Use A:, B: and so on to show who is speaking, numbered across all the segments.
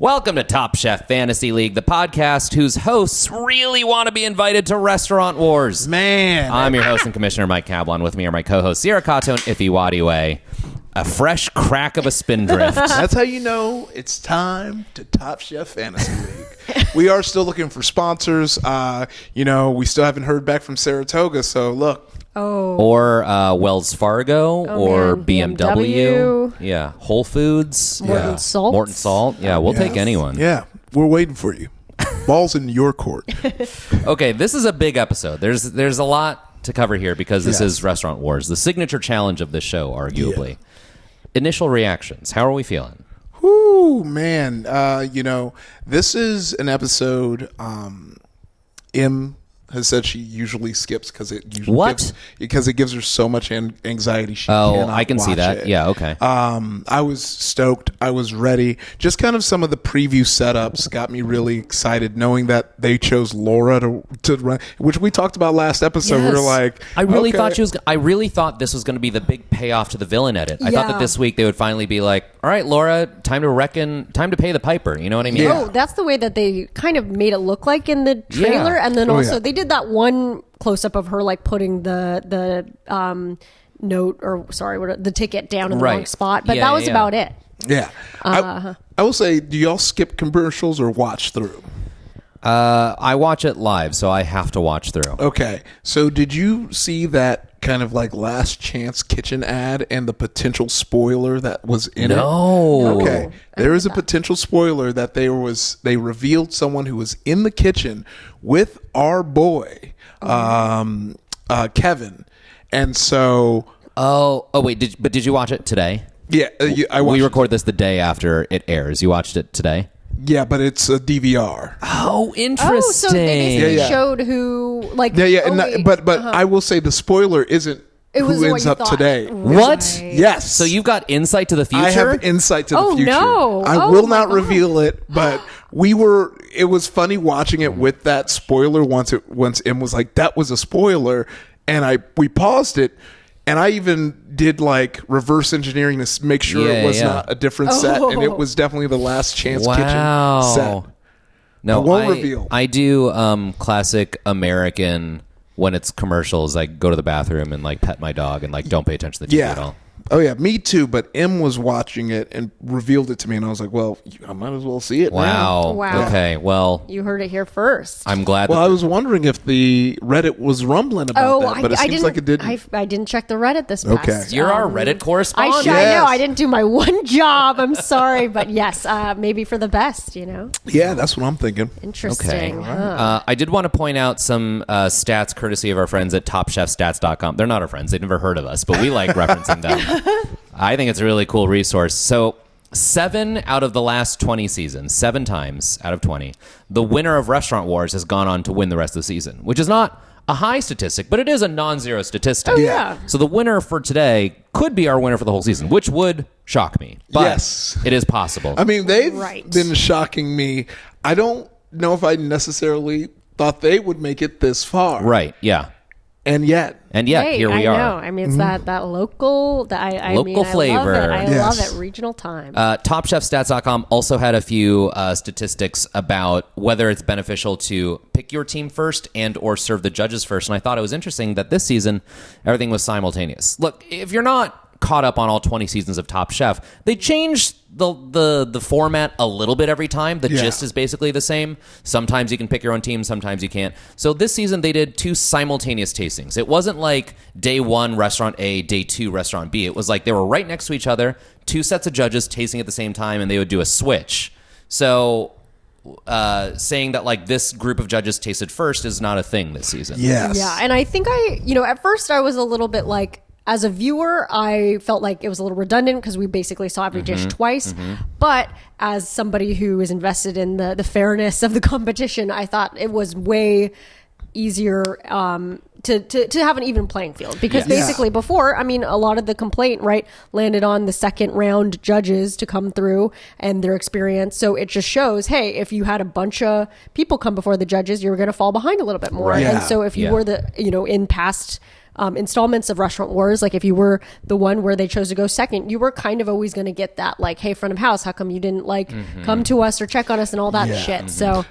A: Welcome to Top Chef Fantasy League, the podcast whose hosts really want to be invited to Restaurant Wars.
B: Man.
A: I'm your host and commissioner, Mike Cablon. With me are my co-hosts, Sierra Kato and Ife Wadiwe. A fresh crack of a spindrift.
B: That's how you know it's time to Top Chef Fantasy League. We are still looking for sponsors. We still haven't heard back from Saratoga, so look.
A: Or Wells Fargo or
C: man,
A: BMW. Yeah. Whole Foods.
C: Morton Salt.
A: Morton Salt. Yeah, we'll take anyone.
B: Yeah, we're waiting for you. Ball's in your court.
A: Okay, this is a big episode. There's a lot to cover here because this
B: Yes.
A: is Restaurant Wars, the signature challenge of this show, arguably. Yeah. Initial reactions. How are we feeling?
B: Whoo, man. This is an episode M has said she usually skips because it gives her so much anxiety. She cannot
A: I can see
B: watch
A: that.
B: it.
A: Yeah, okay.
B: I was stoked. I was ready. Just kind of some of the preview setups got me really excited, knowing that they chose Laura to run, which we talked about last episode.
A: Yes.
B: We were like,
A: I really
B: okay.
A: thought this was going to be the big payoff to the villain edit. I thought that
C: Yeah.
A: this week they would finally be like, all right, Laura, time to pay the piper. You know what I mean?
B: Yeah.
C: Oh, that's the way that they kind of made it look like in the trailer,
A: Yeah.
C: and then
B: Oh,
C: also
B: yeah.
C: they did that one close up of her like putting the note the ticket down in the
A: Right.
C: wrong spot, but
A: Yeah,
C: that was
A: yeah.
C: about it.
B: Yeah. I will say, do y'all skip commercials or watch through?
A: I watch it live, so I have to watch through.
B: Okay. So did you see that kind of like last chance kitchen ad and the potential spoiler that was in it?
A: No.
B: Okay. There is a potential spoiler that they revealed someone who was in the kitchen with our boy, Kevin. And so
A: Wait, did you watch it today?
B: yeah, I watched
A: We record this the day after it airs. You watched it today?
B: Yeah, but it's a DVR.
A: Oh, interesting.
C: Oh, so they basically
B: Yeah.
C: showed who like
B: But I will say the spoiler isn't
C: It was
B: who
C: what
B: ends
C: you
B: up
C: thought.
B: today.
A: What?
B: Yes.
A: So you've got insight to the future?
B: I have insight to the
C: Oh,
B: future.
C: no.
B: I
C: Oh,
B: will
C: my
B: not
C: God.
B: reveal it, but it was funny watching it with that spoiler once M was like, that was a spoiler, and we paused it, and I even did like reverse engineering to make sure it was not a different set, and it was definitely the Last Chance Kitchen set.
A: No,
B: I won't reveal.
A: I do classic American when it's commercials. I go to the bathroom and like pet my dog and like don't pay attention to the TV at all.
B: Oh yeah, me too. But M was watching it and revealed it to me, and I was like, "Well, I might as well see it." now.
C: Wow.
A: Okay. Well,
C: You heard it here first.
A: I'm glad.
B: Well,
A: that
B: I was wondering if the Reddit was rumbling about that, but it seems like it didn't.
C: I didn't check the Reddit this past.
B: Okay.
A: you're our Reddit correspondent.
C: I
B: Yes.
C: know I didn't do my one job. I'm sorry, but yes, maybe for the best.
B: Yeah, that's what I'm thinking.
C: Interesting.
A: Okay.
C: Huh.
A: I did want to point out some stats courtesy of our friends at TopChefStats.com. They're not our friends. They've never heard of us, but we like referencing them. I think it's a really cool resource. So 7 out of the last 20 seasons, 7 times out of 20, the winner of Restaurant Wars has gone on to win the rest of the season, which is not a high statistic, but it is a non-zero statistic.
C: Oh, yeah.
A: So the winner for today could be our winner for the whole season, which would shock me. But
B: Yes.
A: it is possible.
B: I mean, they've
C: Right.
B: been shocking me. I don't know if I necessarily thought they would make it this far.
A: Right, yeah.
B: And yet,
A: And yet,
C: Hey,
A: here we
C: I
A: are.
C: know. I mean, it's that local.
A: Local
C: I
A: flavor.
C: Love it. I
B: Yes.
C: love it. Regional time.
A: TopChefStats.com also had a few statistics about whether it's beneficial to pick your team first and or serve the judges first. And I thought it was interesting that this season, everything was simultaneous. Look, if you're not caught up on all 20 seasons of Top Chef, they changed the format a little bit every time. The gist is basically the same. Sometimes you can pick your own team, sometimes you can't. So this season they did 2 simultaneous tastings. It wasn't like day 1 restaurant A, day 2 restaurant B. It was like they were right next to each other, 2 sets of judges tasting at the same time, and they would do a switch. So saying that like this group of judges tasted first is not a thing this season.
B: yes.
C: Yeah, and I think at first I was a little bit like, as a viewer, I felt like it was a little redundant because we basically saw every dish twice. But as somebody who is invested in the fairness of the competition, I thought it was way easier to have an even playing field because basically before, I mean, a lot of the complaint landed on the second round judges to come through and their experience. So it just shows, hey, if you had a bunch of people come before the judges, you were going to fall behind a little bit more.
A: Right.
C: And so if you were in past installments of Restaurant Wars. Like if you were the one where they chose to go second, you were kind of always going to get that like, hey, front of house, how come you didn't like come to us or check on us and all that shit. So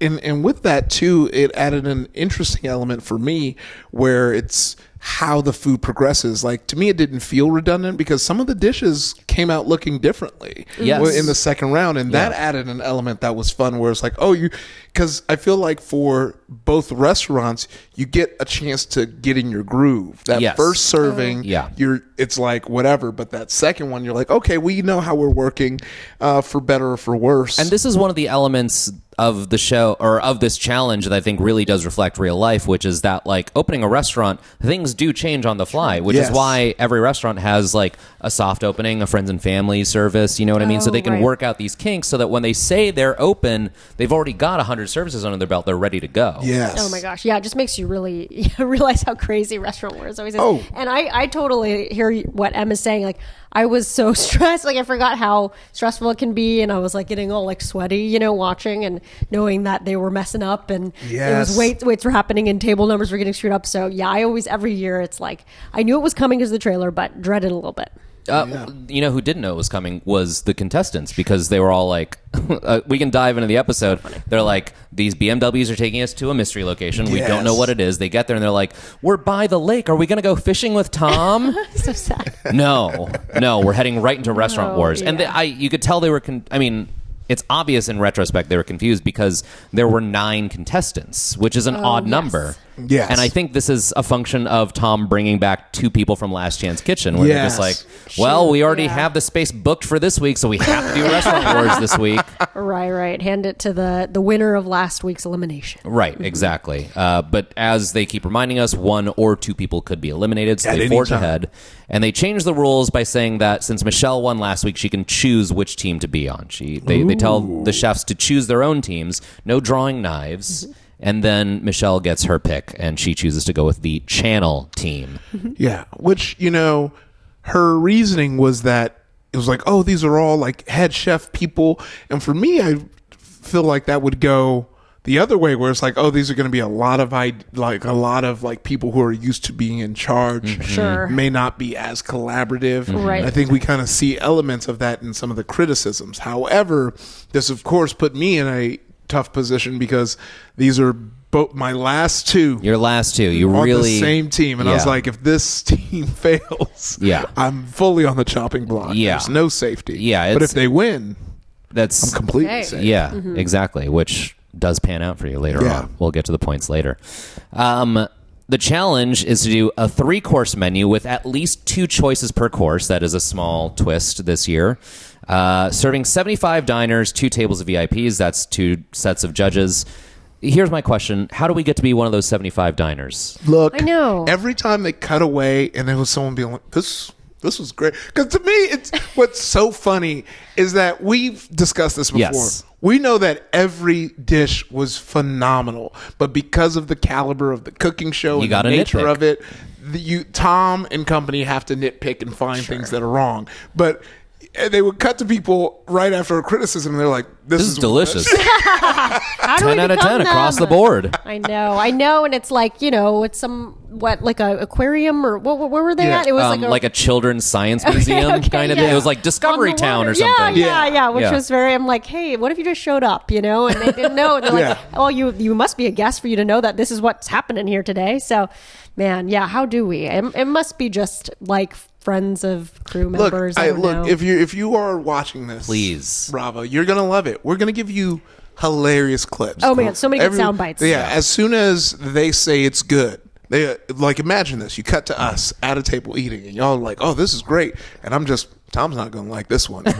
B: and with that too, it added an interesting element for me where it's how the food progresses. Like to me, it didn't feel redundant because some of the dishes came out looking differently in the second round, and that added an element that was fun. Where it's like, because I feel like for both restaurants, you get a chance to get in your groove. That first serving, it's like whatever, but that second one, you're like, okay, we know how we're working, for better or for worse.
A: And this is one of the elements of the show or of this challenge that I think really does reflect real life, which is that like opening a restaurant, things do change on the fly, which is why every restaurant has like a soft opening, a friends and family service, you know what I mean? So they can work out these kinks so that when they say they're open, they've already got 100 services under their belt. They're ready to go.
B: Yes.
C: Oh my gosh. Yeah. It just makes you really realize how crazy Restaurant Wars always is. Oh. And I totally hear what Emma's saying. Like I was so stressed. Like I forgot how stressful it can be. And I was like getting all like sweaty, you know, watching and knowing that they were messing up and it was waits were happening and table numbers were getting screwed up. So yeah, I always, every year it's like, I knew it was coming because of the trailer, but dreaded a little bit.
A: You know who didn't know it was coming was the contestants, because they were all like, we can dive into the episode. They're like, these BMWs are taking us to a mystery location. We don't know what it is. They get there and they're like, we're by the lake. Are we going to go fishing with Tom?
C: So sad.
A: No, we're heading right into Restaurant Wars. And you could tell they were, it's obvious in retrospect they were confused because there were 9 contestants, which is an odd number.
B: Yes.
A: And I think this is a function of Tom bringing back 2 people from Last Chance Kitchen, where they're just like, well, we already have the space booked for this week, so we have to do Restaurant Wars this week.
C: Right. Hand it to the winner of last week's elimination.
A: Right, exactly. But as they keep reminding us, 1 or 2 people could be eliminated, so they forge ahead. And they changed the rules by saying that since Michelle won last week, she can choose which team to be on. They tell the chefs to choose their own teams, no drawing knives. And then Michelle gets her pick, and she chooses to go with the channel team.
B: Yeah, which, you know, her reasoning was that it was like, oh, these are all like head chef people. And for me, I feel like that would go the other way, where it's like, oh, these are going to be a lot of people who are used to being in charge.
C: Sure.
B: May not be as collaborative.
C: Right.
B: I think we kind of see elements of that in some of the criticisms. However, this of course put me in a tough position because these are both my last 2.
A: Your last 2, you
B: on
A: really
B: the same team, and I was like, if this team fails, I'm fully on the chopping block. There's no safety.
A: Yeah,
B: but if they win, I'm completely safe.
A: Yeah, exactly. Which does pan out for you later on. We'll get to the points later. The challenge is to do a 3-course menu with at least 2 choices per course. That is a small twist this year. Serving 75 diners, 2 tables of VIPs. That's 2 sets of judges. Here's my question. How do we get to be one of those 75 diners?
B: Look,
C: I know.
B: Every time they cut away and there was someone being like, this was great. Because to me, it's what's so funny is that we've discussed this before.
A: Yes.
B: We know that every dish was phenomenal, but because of the caliber of the cooking show and the nature of it, Tom and company have to nitpick and find things that are wrong. But they would cut to people right after a criticism, and they're like, this is
A: delicious.
C: 10
A: out of 10 across the board.
C: I know. And it's like, you know, it's like a aquarium or where were they at? It was
A: like a children's science museum kind of thing. It was like Discovery Town or something.
C: Yeah. Which was very, I'm like, hey, what if you just showed up, you know? And they didn't know. And they're like, oh, you must be a guest for you to know that this is what's happening here today. So, man, how do we? It must be just like friends of crew members.
B: Look, if you are watching this,
A: please,
B: Bravo, you're gonna love it. We're gonna give you hilarious clips.
C: Oh man, so many good sound bites.
B: Yeah, as soon as they say it's good, they like, imagine this. You cut to us at a table eating, and y'all are like, oh, this is great, and Tom's not gonna like this one.
C: We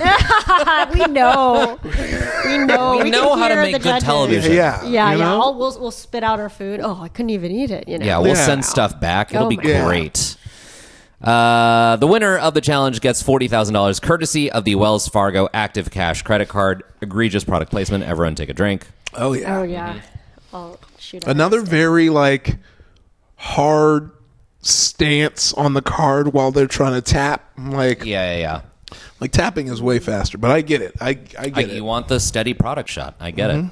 C: know
A: how to make good television.
B: Yeah.
C: We'll spit out our food. Oh, I couldn't even eat it. You know.
A: Yeah, we'll send stuff back. It'll be great. The winner of the challenge gets $40,000 courtesy of the Wells Fargo Active Cash credit card. Egregious product placement. Everyone take a drink.
B: Oh, yeah.
C: I'll shoot
B: another very hard stance on the card while they're trying to tap. Like tapping is way faster, but I get it. I get it.
A: You want the steady product shot. I get it.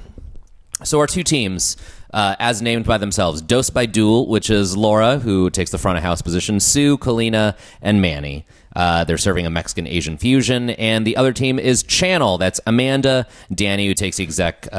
A: So our 2 teams, as named by themselves. Dos by Duel, which is Laura, who takes the front of house position, Sue, Kalina, and Manny. They're serving a Mexican-Asian fusion. And the other team is Channel. That's Amanda, Danny, who takes the exec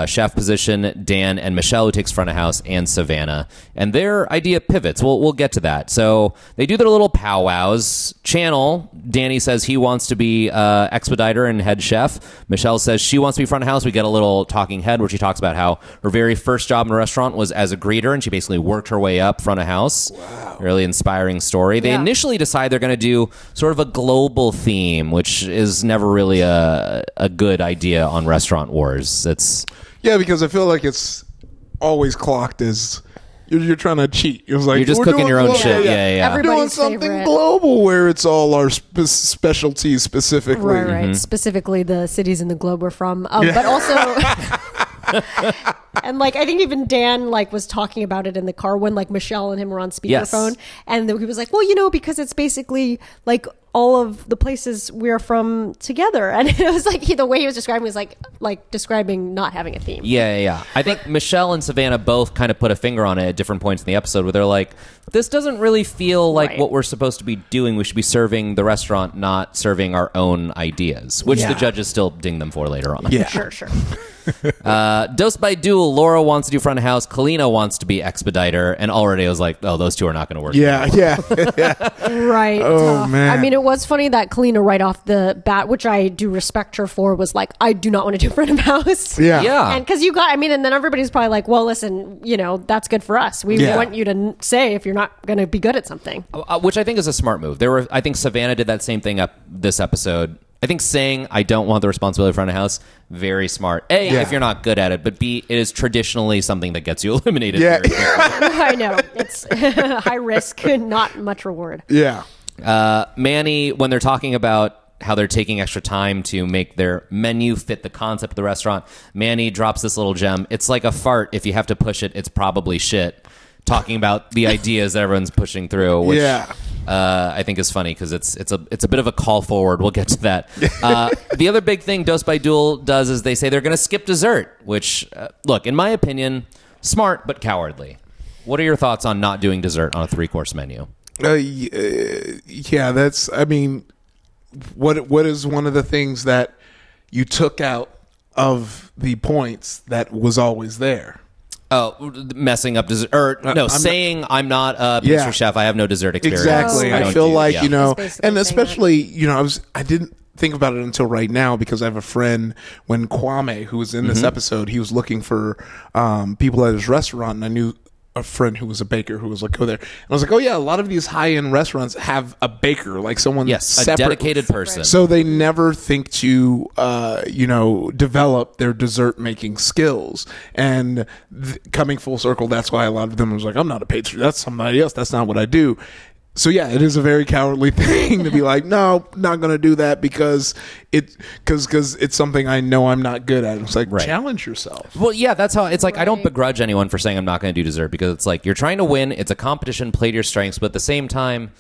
A: chef position, Dan and Michelle, who takes front of house, and Savannah. And their idea pivots. We'll get to that. So they do their little powwows. Channel, Danny says he wants to be expediter and head chef. Michelle says she wants to be front of house. We get a little talking head where she talks about how her very first job in a restaurant was as a greeter, and she basically worked her way up front of house. Wow. Really inspiring story. They initially decide they're going to do sort of a global theme, which is never really a good idea on Restaurant Wars.
B: Because I feel like it's always clocked as you're trying to cheat. It was like
A: you're just cooking your own shit. Yeah.
B: We're doing something global where it's all our specialties specifically.
C: Right. Specifically the cities in the globe we're from. But also... And I think even Dan was talking about it in the car when Michelle and him were on speakerphone, and he was like, well, because it's basically all of the places we're from together, and it was the way he was describing was like describing not having a theme.
A: Yeah. I think Michelle and Savannah both kind of put a finger on it at different points in the episode where they're like, this doesn't really feel like what we're supposed to be doing. We should be serving the restaurant, not serving our own ideas, which the judges still ding them for later on.
B: Yeah,
C: sure.
A: Dos by Duel, Laura wants to do front of house, Kalina wants to be expediter, and already I was like, oh, those two are not going to work.
B: Yeah.
C: Right.
B: Oh, man.
C: I mean, it was funny that Kalina right off the bat, which I do respect her for, was like, I do not want to do front of house.
B: Yeah.
C: And because and then everybody's probably like, well, listen, that's good for us. We want you to say if you're not going to be good at something.
A: Which I think is a smart move. I think Savannah did that same thing up this episode. I think saying I don't want the responsibility of front of house, very smart. If you're not good at it, but B, it is traditionally something that gets you eliminated.
B: Yeah.
C: I know. It's high risk, not much reward.
B: Yeah.
A: Manny, when they're talking about how they're taking extra time to make their menu fit the concept of the restaurant, Manny drops this little gem. It's like a fart. If you have to push it, it's probably shit. Talking about the ideas that everyone's pushing through, which I think is funny because it's a bit of a call forward. We'll get to that. The other big thing Dos by Duel does is they say they're going to skip dessert, which, look, in my opinion, smart but cowardly. What are your thoughts on not doing dessert on a 3-course menu?
B: That's, I mean, what is one of the things that you took out of the points that was always there?
A: Oh, messing up dessert. I'm not a pastry chef. I have no dessert experience.
B: Exactly. I feel like, and especially, I didn't think about it until right now because I have a friend, when Kwame, who was in this episode, he was looking for people at his restaurant, and I knew a friend who was a baker who was like, go there. And I was like, oh yeah, a lot of these high-end restaurants have a baker, like someone separate,
A: a dedicated person.
B: So they never think to, develop their dessert-making skills. And coming full circle, that's why a lot of them was like, I'm not a pastry. That's somebody else. That's not what I do. So yeah, it is a very cowardly thing to be like, no, not going to do that because it's something I know I'm not good at. It's like, challenge yourself.
A: Well, yeah, that's how it's like. I don't begrudge anyone for saying I'm not going to do dessert because it's like you're trying to win. It's a competition. Play to your strengths, but at the same time,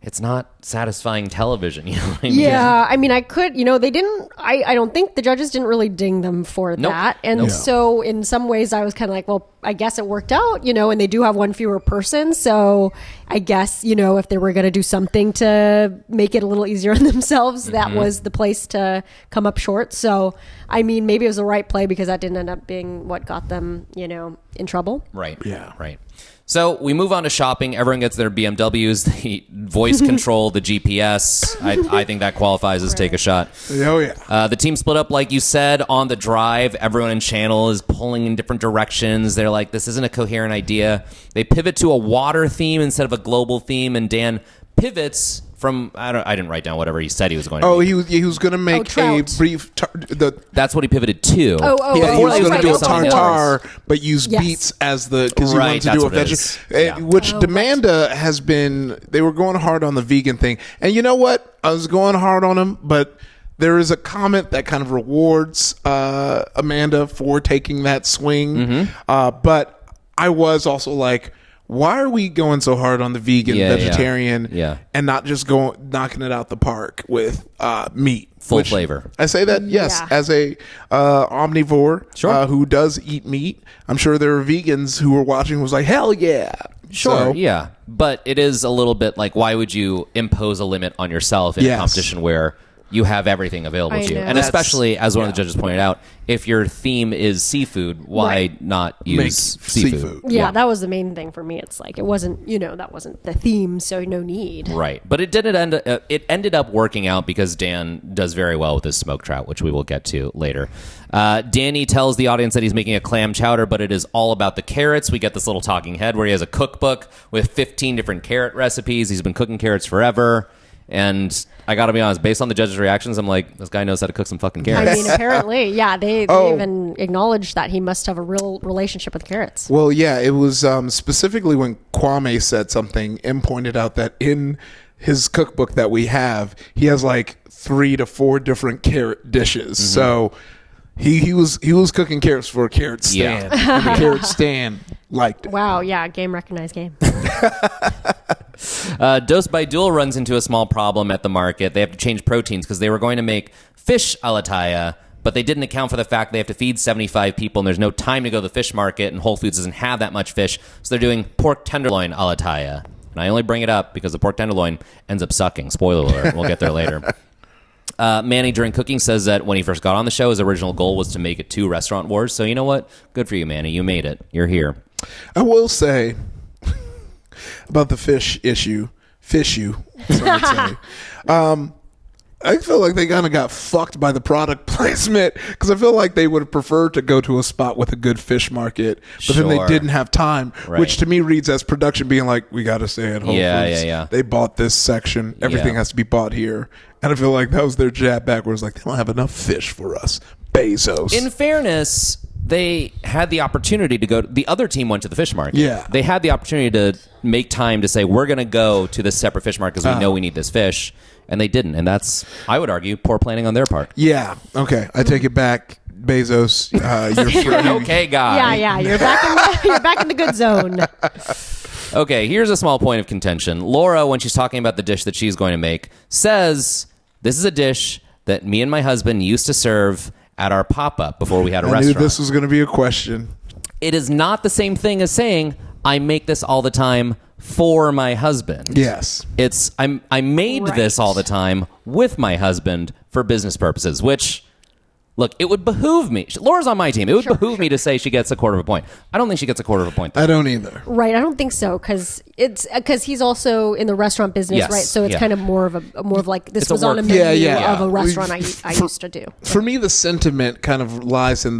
A: it's not satisfying television. You know what I mean?
C: Yeah, I mean, I could, they didn't, I don't think the judges didn't really ding them for that. And so in some ways I was kind of like, well, I guess it worked out, and they do have one fewer person. So I guess, if they were going to do something to make it a little easier on themselves, that was the place to come up short. So, I mean, maybe it was the right play because that didn't end up being what got them, in trouble.
A: Right. Yeah. Right. So we move on to shopping. Everyone gets their BMWs. They voice control the GPS. I think that qualifies as take a shot.
B: Oh, yeah.
A: The team split up, like you said, on the drive. Everyone in channel is pulling in different directions. They're like, this isn't a coherent idea. They pivot to a water theme instead of a global theme, and Dan pivots from, I didn't write down whatever he said he was going to
B: do. He was going to make a brief...
A: That's what he pivoted to.
B: He was going to do a tartare, but use beets as the... Because he wanted to do a vegetarian... Which Demanda has been... They were going hard on the vegan thing. And you know what? I was going hard on him, but there is a comment that kind of rewards Amanda for taking that swing. But I was also like... Why are we going so hard on the vegan, vegetarian, and not just knocking it out the park with meat?
A: Full flavor.
B: I say that, yes,
C: Yeah.
B: as a omnivore
A: Sure.
B: who does eat meat. I'm sure there are vegans who were watching who was like, hell yeah.
A: Sure,
B: So,
A: yeah. But it is a little bit like, why would you impose a limit on yourself in a
B: Yes.
A: competition where you have everything available
C: I
A: to you?
C: know.
A: And
B: That's-
A: especially, as one of the judges pointed out, if your theme is seafood, why
C: Right.
A: not
B: Make
A: use
B: seafood.
C: Yeah, that was the main thing for me. It's like it wasn't, that wasn't the theme, so no need.
A: Right, but it didn't end. It ended up working out because Dan does very well with his smoked trout, which we will get to later. Danny tells the audience that he's making a clam chowder, but it is all about the carrots. We get this little talking head where he has a cookbook with 15 different carrot recipes. He's been cooking carrots forever, and I got to be honest, based on the judges' reactions, I'm like, this guy knows how to cook some fucking carrots.
C: I mean, apparently, yeah, they
B: Oh.
C: even acknowledged that he must have a real relationship with carrots.
B: Well, yeah, it was specifically when Kwame said something, M pointed out that in his cookbook that we have, he has like 3 to 4 different carrot dishes. So he was cooking carrots for a carrot stand.
A: Yeah.
B: And the carrot stand liked it.
C: Wow, yeah, game recognized game.
A: Dose by Duel runs into a small problem at the market. They have to change proteins because they were going to make fish alataya, but they didn't account for the fact they have to feed 75 people and there's no time to go to the fish market and Whole Foods doesn't have that much fish, so they're doing pork tenderloin alataya. And I only bring it up because the pork tenderloin ends up sucking. Spoiler alert. We'll get there later. Manny, during cooking, says that when he first got on the show, his original goal was to make it 2 Restaurant Wars. So you know what? Good for you, Manny. You made it. You're here.
B: I will say about the fish issue, some would say. I feel like they kind of got fucked by the product placement because I feel like they would have preferred to go to a spot with a good fish market, but then they
A: Sure.
B: didn't have time,
A: Right.
B: which to me reads as production being like, we got to stay at Whole
A: Yeah,
B: Foods.
A: yeah.
B: They bought this section. Everything
A: Yeah.
B: has to be bought here. And I feel like that was their jab backwards. Like, they don't have enough fish for us. Bezos.
A: In fairness, they had the opportunity to go. The other team went to the fish market.
B: Yeah.
A: They had the opportunity to make time to say, we're going to go to this separate fish market because we know we need this fish. And they didn't. And that's, I would argue, poor planning on their part.
B: Yeah. Okay. I take it back. Bezos, you're free.
A: Okay, guy.
C: Yeah, you're back in the good zone.
A: Okay, here's a small point of contention. Laura, when she's talking about the dish that she's going to make, says, this is a dish that me and my husband used to serve at our pop-up before we had a
B: I knew
A: restaurant.
B: this was going to be a question.
A: It is not the same thing as saying, I make this all the time for my husband.
B: Yes.
A: It's I made
C: Right.
A: this all the time with my husband for business purposes, which, look, it would behoove me. Laura's on my team. It would behoove me to say she gets a quarter of a point. I don't think she gets a quarter of a point, though.
B: I don't either.
C: Right, I don't think so because he's also in the restaurant business,
A: Yes,
C: right? So it's
A: yeah.
C: kind of more of like this
A: It's a
C: was on a
A: work-
C: menu
B: Yeah.
C: of a restaurant I
B: For-
C: used to do.
B: For me, the sentiment kind of lies in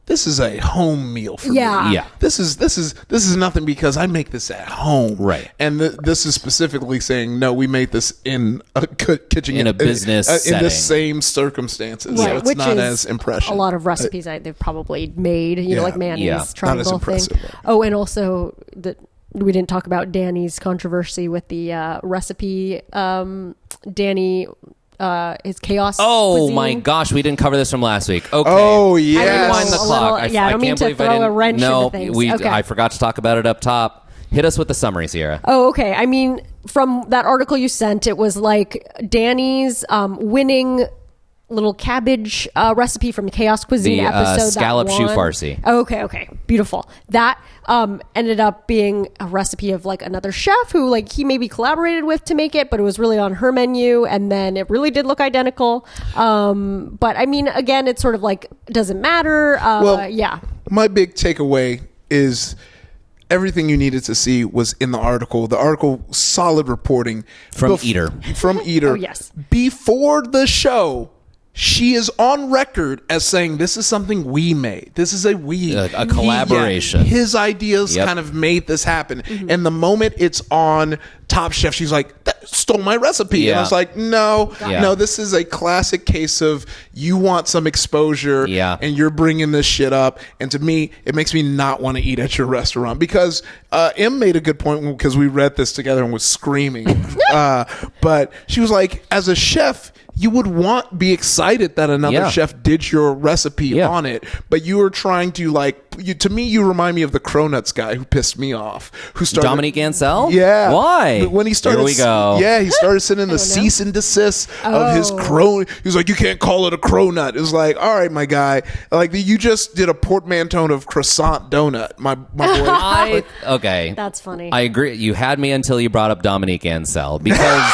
B: this is a home meal for
C: Yeah.
B: me.
A: Yeah.
B: This is nothing because I make this at home.
A: Right.
B: And this is specifically saying, no, we made this in a kitchen.
A: In a business
B: in
A: setting.
B: the same circumstances.
C: Right,
B: So it's
C: which
B: not
C: is
B: as impressive.
C: a lot of recipes they've probably made,
B: Yeah.
C: like Manny's
A: Yeah. Not as
C: triangle thing.
B: impressive.
C: Oh, and also we didn't talk about Danny's controversy with the recipe. Danny, his chaos.
A: Oh
C: cuisine.
A: my gosh, we didn't cover this from last week. Okay.
B: Oh,
C: I
B: yeah.
A: Rewind the
C: know, a
A: clock.
C: little- yeah, I don't mean
A: can't
C: to
A: believe
C: throw
A: I didn't.
C: a wrench
A: no,
C: into things.
A: we.
C: Okay.
A: I forgot to talk about it up top. Hit us with the summary, Sierra.
C: Oh, okay. I mean, from that article you sent, it was like Danny's winning little cabbage recipe from Chaos Cuisine
A: The,
C: episode.
A: scallop
C: that
A: choux
C: won.
A: farci.
C: Oh, okay. Beautiful. That ended up being a recipe of like another chef who like he maybe collaborated with to make it, but it was really on her menu, and then it really did look identical. But I mean, again, it's sort of like doesn't matter. Yeah.
B: My big takeaway is everything you needed to see was in the article. The article, solid reporting.
A: From Eater.
B: From Eater.
C: Oh, yes.
B: Before the show, she is on record as saying, this is something we made. This is a
A: A collaboration.
B: His ideas
A: Yep.
B: kind of made this happen.
C: Mm-hmm.
B: And the moment it's on Top Chef, she's like, that stole my recipe. And
A: Yeah.
B: I was like, no,
A: Yeah.
B: no, this is a classic case of you want some exposure
A: Yeah.
B: and you're bringing this shit up. And to me, it makes me not want to eat at your restaurant because M made a good point because we read this together and was screaming. But she was like, as a chef, you would be excited that another
A: Yeah.
B: chef did your recipe
A: Yeah.
B: on it, but you were trying to to me, you remind me of the Cronuts guy who pissed me off, who started
A: Dominique Ansel?
B: Yeah.
A: Why?
B: When he started,
A: Here we go.
B: Yeah, he started sending the cease and desist of his cron. He was like, "You can't call it a cronut." It was like, "All right, my guy, like you just did a portmanteau of croissant donut." My boy.
A: Okay.
C: That's funny.
A: I agree. You had me until you brought up Dominique Ansel because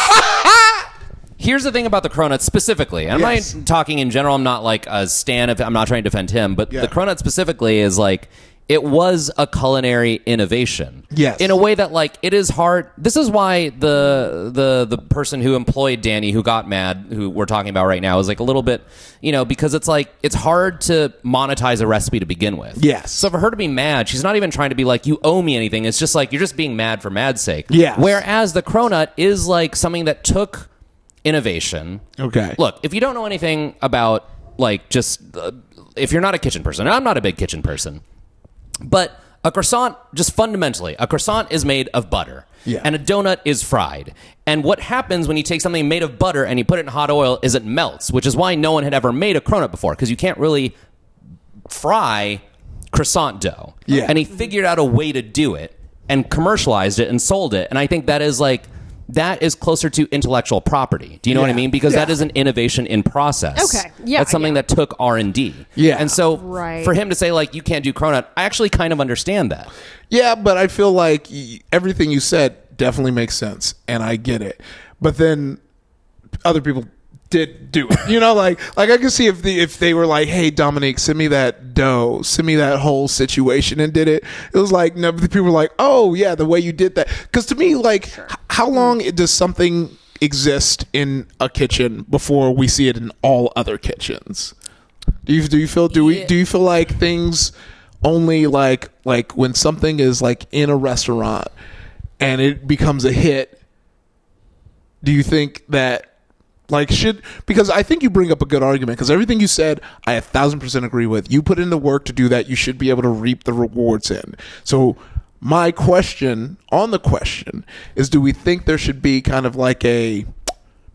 A: here's the thing about the Cronuts specifically. And
B: Yes.
A: I'm not talking in general. I'm not like a stan of. I'm not trying to defend him, but
B: Yeah.
A: the Cronuts specifically is like. It was a culinary innovation.
B: Yes.
A: In a way that like it is hard. This is why the person who employed Danny, who got mad, who we're talking about right now, is like a little bit, because it's like it's hard to monetize a recipe to begin with.
B: Yes.
A: So for her to be mad, she's not even trying to be like, you owe me anything. It's just like you're just being mad for mad's sake.
B: Yes.
A: Whereas the Cronut is like something that took innovation.
B: Okay.
A: Look, if you don't know anything about like just if you're not a kitchen person, and I'm not a big kitchen person. But a croissant, just fundamentally, a croissant is made of butter.
B: Yeah.
A: And a donut is fried. And what happens when you take something made of butter and you put it in hot oil is it melts, which is why no one had ever made a cronut before, because you can't really fry croissant dough.
B: Yeah.
A: And he figured out a way to do it and commercialized it and sold it. And I think that is closer to intellectual property. Do you know what I
B: Yeah.
A: mean? Because
B: Yeah.
A: that is an innovation in process.
C: Okay. Yeah,
A: That's something
C: yeah.
A: that took R&D.
B: Yeah.
A: And so
C: Right.
A: for him to say, like, you can't do cronut, I actually kind of understand that.
B: Yeah, but I feel like everything you said definitely makes sense, and I get it. But then other people did do it. Like I could see if they were like, "Hey, Dominique, send me that dough, send me that whole situation," and did it. It was like, no, the people were like, "Oh yeah, the way you did that." Because to me, like, how long does something exist in a kitchen before we see it in all other kitchens? Do you feel like things only like when something is like in a restaurant and it becomes a hit? Do you think that because I think you bring up a good argument, because everything you said I 1,000% agree with. You put in the work to do that, you should be able to reap the rewards in. So my question on the question is, do we think there should be kind of like a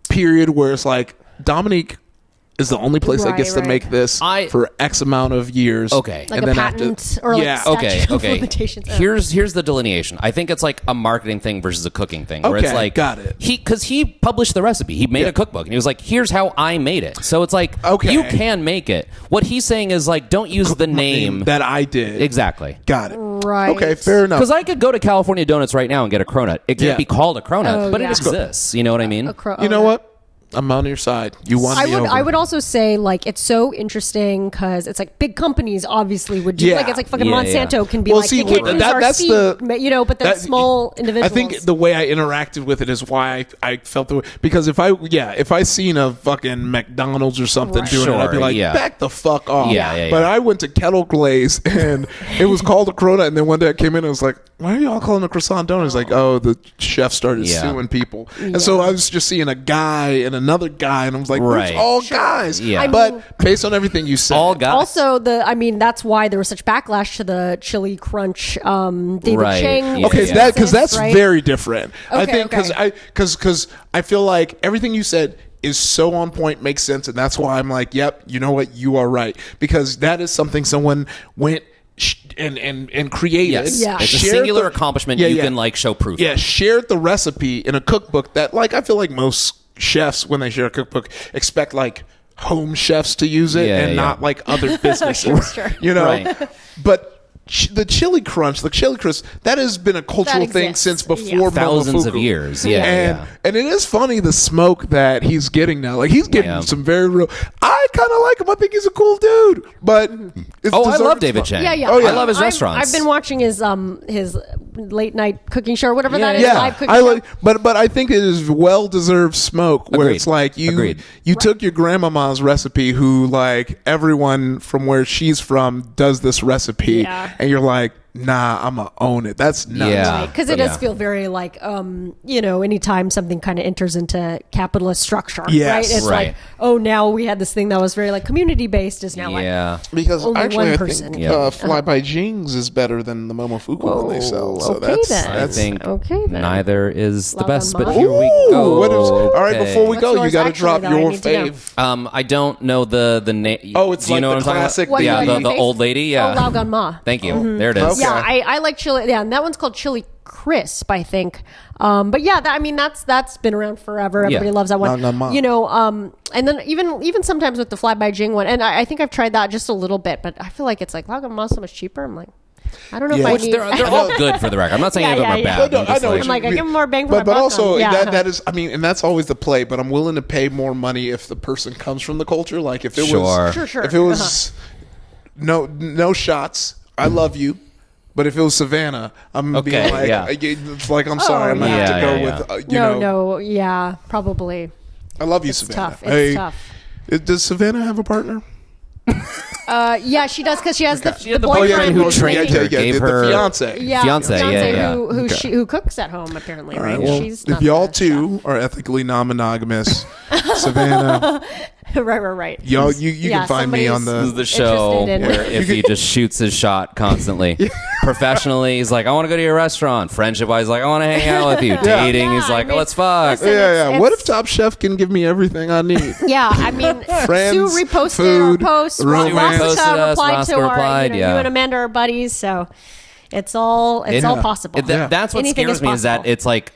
B: period where it's like Dominique is the only place that
C: Right,
B: gets to
C: right.
B: make this for X amount of years?
A: Okay.
C: like
B: and
C: a
B: then
C: patent or like statute of limitations.
A: Here's the delineation. I think it's like a marketing thing versus a cooking thing. Where it's
B: Okay,
A: like,
B: got it.
A: Because he published the recipe. He made a cookbook, and he was like, "Here's how I made it." So it's like,
B: Okay.
A: you can make it. What he's saying is like, don't use the name
B: that I did.
A: exactly.
B: Got it.
C: Right.
B: Okay, fair enough.
A: Because I could go to California Donuts right now and get a cronut. It can't
B: Yeah.
A: be called a cronut,
C: Oh,
A: but
C: yeah.
A: it exists. You know what I mean?
B: You know what? I'm on your side. You won me over.
C: I would also say like it's so interesting because it's like big companies obviously would do
B: Yeah.
C: like it's like fucking
A: Yeah,
C: Monsanto
A: yeah.
C: can be
B: Well,
C: like
B: see,
C: you can't
B: well,
C: use our
B: that's
C: seed, but then small individuals.
B: I think the way I interacted with it is why I felt the way, because if I seen a fucking McDonald's or something
C: Right.
B: doing it, I'd be
A: Sure,
B: like,
A: yeah.
B: back the fuck off.
A: Yeah.
B: But I went to Kettle Glaze and it was called a cronut, and then one day I came in and I was like, why are y'all calling it a croissant donut? It's like, oh, the chef started
A: Yeah.
B: suing people, and so I was just seeing a guy and another guy, and I was like,
A: Right.
B: it's all guys.
A: Yeah.
B: But based on everything you said,
A: All guys.
C: also that's why there was such backlash to the chili crunch David
A: Right.
C: Chang.
A: Yeah,
B: Okay,
A: yeah.
B: because that's
C: right?
B: very different. I
C: Okay,
B: think
C: okay.
B: because I feel like everything you said is so on point, makes sense, and that's why I'm like, yep, you know what, you are right, because that is something someone went and created.
A: Yes.
C: Yeah.
A: It's a
B: shared
A: singular
B: the-
A: accomplishment
B: Yeah,
A: you
B: yeah.
A: can like show proof
B: Yeah,
A: of.
B: shared the recipe in a cookbook that, like, I feel like most chefs, when they share a cookbook, expect like home chefs to use it
A: Yeah,
B: and
A: yeah.
B: not like other businesses.
C: Sure.
B: You know,
A: Right.
B: but. The chili crunch, the chili crisp, that has been a cultural
C: That
B: thing
C: exists.
B: since before
C: Yeah.
A: Thousands of
B: Momofuku.
A: years. Yeah,
B: and
A: yeah.
B: and it is funny the smoke that he's getting now. Like, he's getting
A: Yeah.
B: some very real. I kind of like him. I think he's a cool dude. But it's
A: Oh, I
B: deserved
A: love David
B: smoke.
A: Chang.
C: Yeah.
B: Oh, yeah.
A: I love his
C: I've-
A: restaurants.
C: I've been watching his late night cooking show or whatever
A: Yeah,
C: that is.
A: yeah.
C: Live cooking
B: I
C: show.
B: like, but I think it is well deserved smoke where
A: Agreed.
B: it's like
A: Agreed.
B: you took your grandmama's recipe, who like everyone from where she's from does this recipe,
C: Yeah.
B: and you're like, nah, I'm gonna own it. That's nuts.
A: Yeah.
C: Because it does feel very like, anytime something kind of enters into capitalist structure,
B: Yes.
C: right? It's
A: Right.
C: like, oh, now we had this thing that was very like community based is now
A: Yeah.
B: Because
C: Only
B: actually,
C: one
B: I
C: person.
B: think
A: Yeah.
B: Fly by Jings is better than the Momofuku one they sell. So
C: okay
B: that's
C: then.
A: I
B: that's.
A: think
C: Okay, then.
A: neither is the
C: Loud
A: best,
C: on
A: but
C: mine.
A: here we
B: Ooh,
A: go.
B: what is, all right,
A: Okay.
B: before we
C: What's
B: go, you
C: yours
B: got to
C: actually,
B: drop
C: though? I
B: your
C: need to know.
B: fave.
A: I don't know the name.
B: Oh, it's
A: Do you
B: like
A: know
B: the
A: what I'm talking
B: classic-
A: about?
C: What,
A: Yeah,
C: your
A: the
C: fave?
A: old lady. Yeah.
C: Oh, Lao Gan Ma.
A: Thank you. There it is.
B: Okay.
C: Yeah, I like chili. Yeah, and that one's called Chili Crisp, I think. But yeah, that's been around forever. Everybody loves that one.
B: Lao Gan Ma.
C: And then even sometimes with the Fly by Jing one, and I think I've tried that just a little bit, but I feel like it's like Lao Gan Ma so much cheaper. I'm like, I don't know
B: Yeah.
C: if I
B: Which
C: need.
A: They're all good for the record. I'm not saying
C: Yeah,
A: any of them
C: yeah,
A: are
C: yeah.
A: bad.
B: No,
A: I'm
B: I
A: just
B: know
A: like-
B: what
C: I'm like, I
B: you
C: give
B: mean.
C: them more bang for my
B: but
C: buck
B: also
C: on- yeah.
B: that is, I mean, and that's always the play. But I'm willing to pay more money if the person comes from the culture. Like if it
A: Sure.
B: was,
C: Sure.
B: if it was no shots, I love you. But if it was Savannah, I'm
A: Okay,
B: being like,
A: yeah.
B: it's like I'm sorry, I'm gonna
A: yeah.
B: have to go
A: Yeah,
B: with
C: No, yeah, probably.
B: I love you,
C: It's
B: Savannah.
C: tough. It's tough.
B: Does Savannah have a partner?
C: Yeah, she does because she has the
A: had the
C: boyfriend
A: boyfriend who
C: who's
A: trained
C: making-
A: her. Gave her-
B: the fiance.
C: Yeah,
A: Fiance, yeah.
C: Who cooks at home apparently, right?
B: Well,
C: She's
B: if
C: not
B: y'all
C: the
B: two are ethically non-monogamous, Savannah,
C: chef. right.
B: y'all you
C: Yeah,
B: can find me on
A: This is
B: the.
A: the show
C: Interested in-
A: where if he just shoots his shot constantly. Professionally, he's like, I want to go to your restaurant. Friendship-wise, he's like, I want to hang out with you. Dating, he's
C: Yeah,
A: like,
C: I mean,
A: let's fuck.
C: listen,
B: Yeah. What if
C: it's-
B: Top Chef can give me everything I need?
C: Yeah, I mean,
B: Friends,
C: Sue reposted
B: food,
C: our post.
B: romance.
C: Rosca
A: Posted us,
C: replied
A: Rosca
C: to our,
A: replied,
C: you
A: yeah.
C: and Amanda are buddies, so it's all possible.
A: That's what
C: Anything
A: scares me is that
C: possible.
A: it's like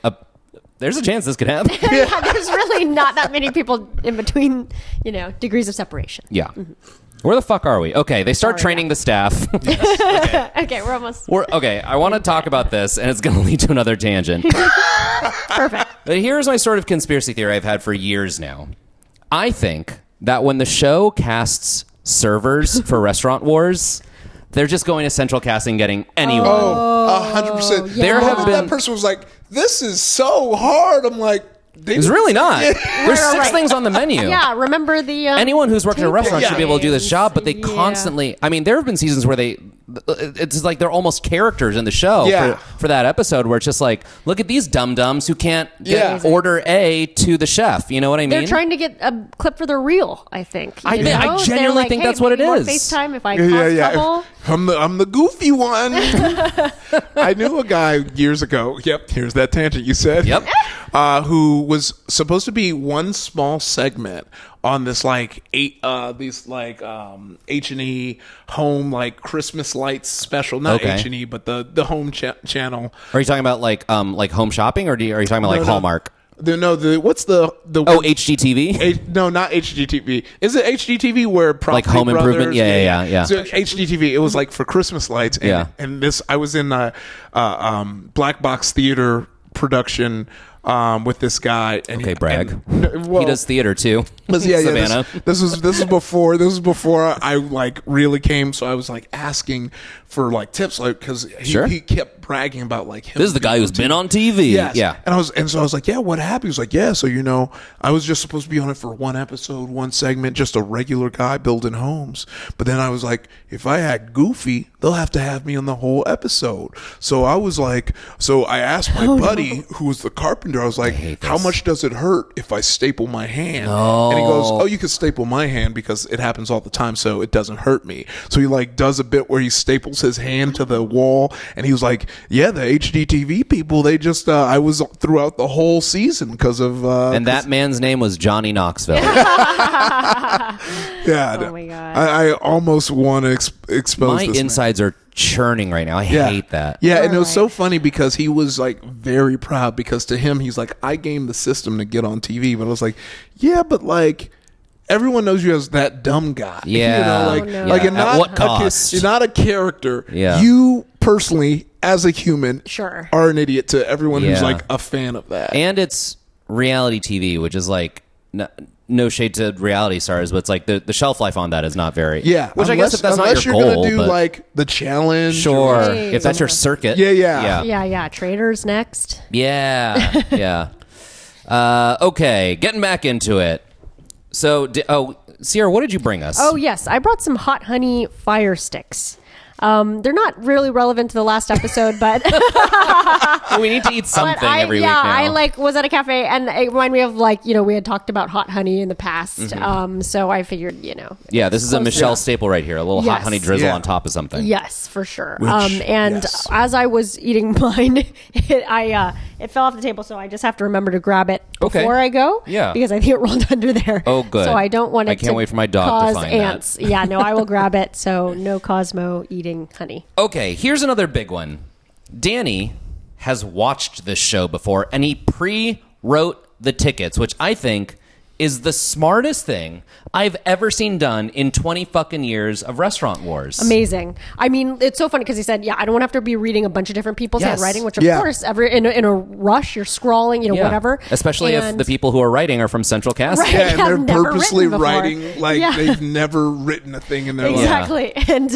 A: there's a chance this could happen.
C: Yeah, there's really not that many people in between, degrees of separation.
A: Yeah. Where the fuck are we? Okay, they start
C: Sorry,
A: training the staff.
C: Okay, we're almost
A: Okay, I want to talk about this, and it's going to lead to another tangent.
C: perfect.
A: But here's my sort of conspiracy theory I've had for years now. I think that when the show casts servers for Restaurant Wars, they're just going to central casting, getting anyone.
B: 100%.
C: There
B: What
C: have
B: if
A: been-
B: that person was like, "This is so hard." I'm like,
A: It's really not. There's six
C: right.
A: things on the menu.
C: Yeah, remember the
A: Anyone who's worked in a restaurant should be able to do this
C: things.
A: job, but they
C: Yeah.
A: constantly. I mean, there have been seasons where it's like they're almost characters in the show
B: Yeah.
A: for that episode where it's just like, look at these dum-dums who can't get
B: Yeah.
A: order A to the chef. You know what I mean?
C: They're trying to get a clip for their reel, I think.
A: I
C: you
A: think- I
C: know? They're
A: genuinely
C: like,
A: think
C: hey,
A: that's what it
C: maybe more
A: is.
C: FaceTime if I
B: Yeah.
C: cause trouble.
B: I'm the goofy one. I knew a guy years ago. Yep, here's that tangent you said.
A: Yep.
B: Who was supposed to be one small segment on this like H&E home like Christmas lights special, not
A: Okay.
B: H&E, but the home channel.
A: Are you talking about like home shopping, or are you talking about like
B: No.
A: Hallmark?
B: What's the
A: Oh, HGTV.
B: No, not HGTV. Is it HGTV where
A: Like Home
B: Brothers-
A: Improvement? Yeah.
B: So HGTV. It was like for Christmas lights. And,
A: Yeah.
B: And this, I was in a Black Box Theater production with this guy. And
A: Okay, brag.
B: well,
A: He does theater too.
B: Savannah.
A: Savannah.
B: This was before I like really came. So I was like asking for like tips, like because
A: Sure.
B: he kept bragging about like him.
A: This is the guy who's been on TV.
B: Yes.
A: Yeah.
B: And so I was like, yeah, what happened? He was like, yeah, so I was just supposed to be on it for one episode, one segment, just a regular guy building homes. But then I was like, if I act goofy, they'll have to have me on the whole episode. So I was like, I asked my buddy who was the carpenter, I was like,
A: hate
B: how
A: this.
B: much does it hurt if I staple my hand? And he goes, oh, you can staple my hand because it happens all the time, so it doesn't hurt me. So he like does a bit where he staples his hand to the wall, and he was like, yeah, the HDTV people, they just I was throughout the whole season because of
A: And that man's name was Johnny Knoxville.
B: yeah.
C: Oh my God.
B: I almost want to expose
A: My
B: this man.
A: insides are churning right now. I hate that.
B: Yeah, and it was
C: Right.
B: so funny because he was like very proud because to him he's like, I gamed the system to get on TV, but I was like, yeah, but like everyone knows you as that dumb guy.
A: Yeah.
B: You know, like
C: Oh, no.
B: like
A: Yeah.
B: you're
A: At
B: not
A: what cost?
B: you're not a character.
A: Yeah.
B: You personally as a human
C: Sure.
B: are an idiot to everyone who's
A: Yeah.
B: like a fan of that.
A: And it's reality TV, which is like no shade to reality stars, but it's like the shelf life on that is not very.
B: yeah,
A: Which I guess if that's not
B: unless
A: your
B: you're
A: goal,
B: gonna do
A: but
B: like the challenge,
A: sure,
C: Right.
A: if that's your circuit.
B: Yeah.
C: Yeah. Traders next.
A: Yeah. Okay, getting back into it. So, Sierra, what did you bring us?
C: Oh yes, I brought some hot honey fire sticks. They're not really relevant to the last episode, but
A: Well, we need to eat something
C: but
A: every week now.
C: I was at a cafe, and it reminded me of we had talked about hot honey in the past.
A: Mm-hmm.
C: So I figured,
A: Yeah, this is a
C: close
A: Michelle
C: enough.
A: staple right here. A little hot
C: Yes.
A: honey drizzle
B: Yeah.
A: on top of something.
C: Yes, for sure.
B: Which-
C: And
B: yes.
C: as I was eating mine, it fell off the table, so I just have to remember to grab it
A: Okay.
C: before I go.
A: Yeah.
C: because I think it rolled under there.
A: Oh, good.
C: So I don't want it.
A: I can't
C: to
A: wait for my dog to
C: cause
A: find that.
C: ants. Yeah, no, I will grab it. So no Cosmo eating honey.
A: Okay, here's another big one. Danny has watched this show before, and he pre-wrote the tickets, which I think is the smartest thing I've ever seen done in 20 fucking years of Restaurant Wars.
C: Amazing. I mean, it's so funny because he said, I don't want to have to be reading a bunch of different people's
A: Yes.
C: handwriting, which of
B: Yeah.
C: course, in a rush, you're scrolling,
A: Yeah.
C: whatever.
A: Especially if
C: And-
A: the people who are writing are from Central Casting.
C: Right.
B: Yeah, and
C: have
B: they're
C: never
B: purposely
C: written before.
B: writing like
C: Yeah.
B: they've never written a thing in their life.
C: Exactly. And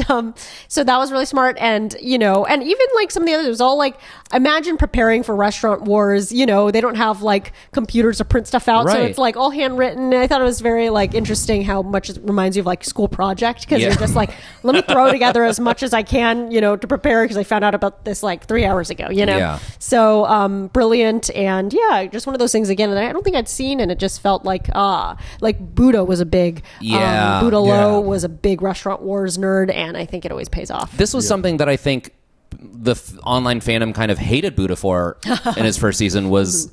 C: so that was really smart. And, and even like some of the others, it was all like, imagine preparing for Restaurant Wars. They don't have like computers to print stuff out. So
A: Right.
C: it's like all handwritten. And I thought it was very like interesting how much it reminds you of like school project because
A: Yeah.
C: you're just like, let me throw together as much as I can, to prepare because I found out about this like 3 hours ago,
A: Yeah.
C: So brilliant. And just one of those things again. And I don't think I'd seen, and it just felt like Buddha was a big,
A: Yeah.
C: Buddha Lowe
B: Yeah.
C: was a big Restaurant Wars nerd, and I think it always pays off.
A: This was something that I think the online fandom kind of hated Buddha for in his first season was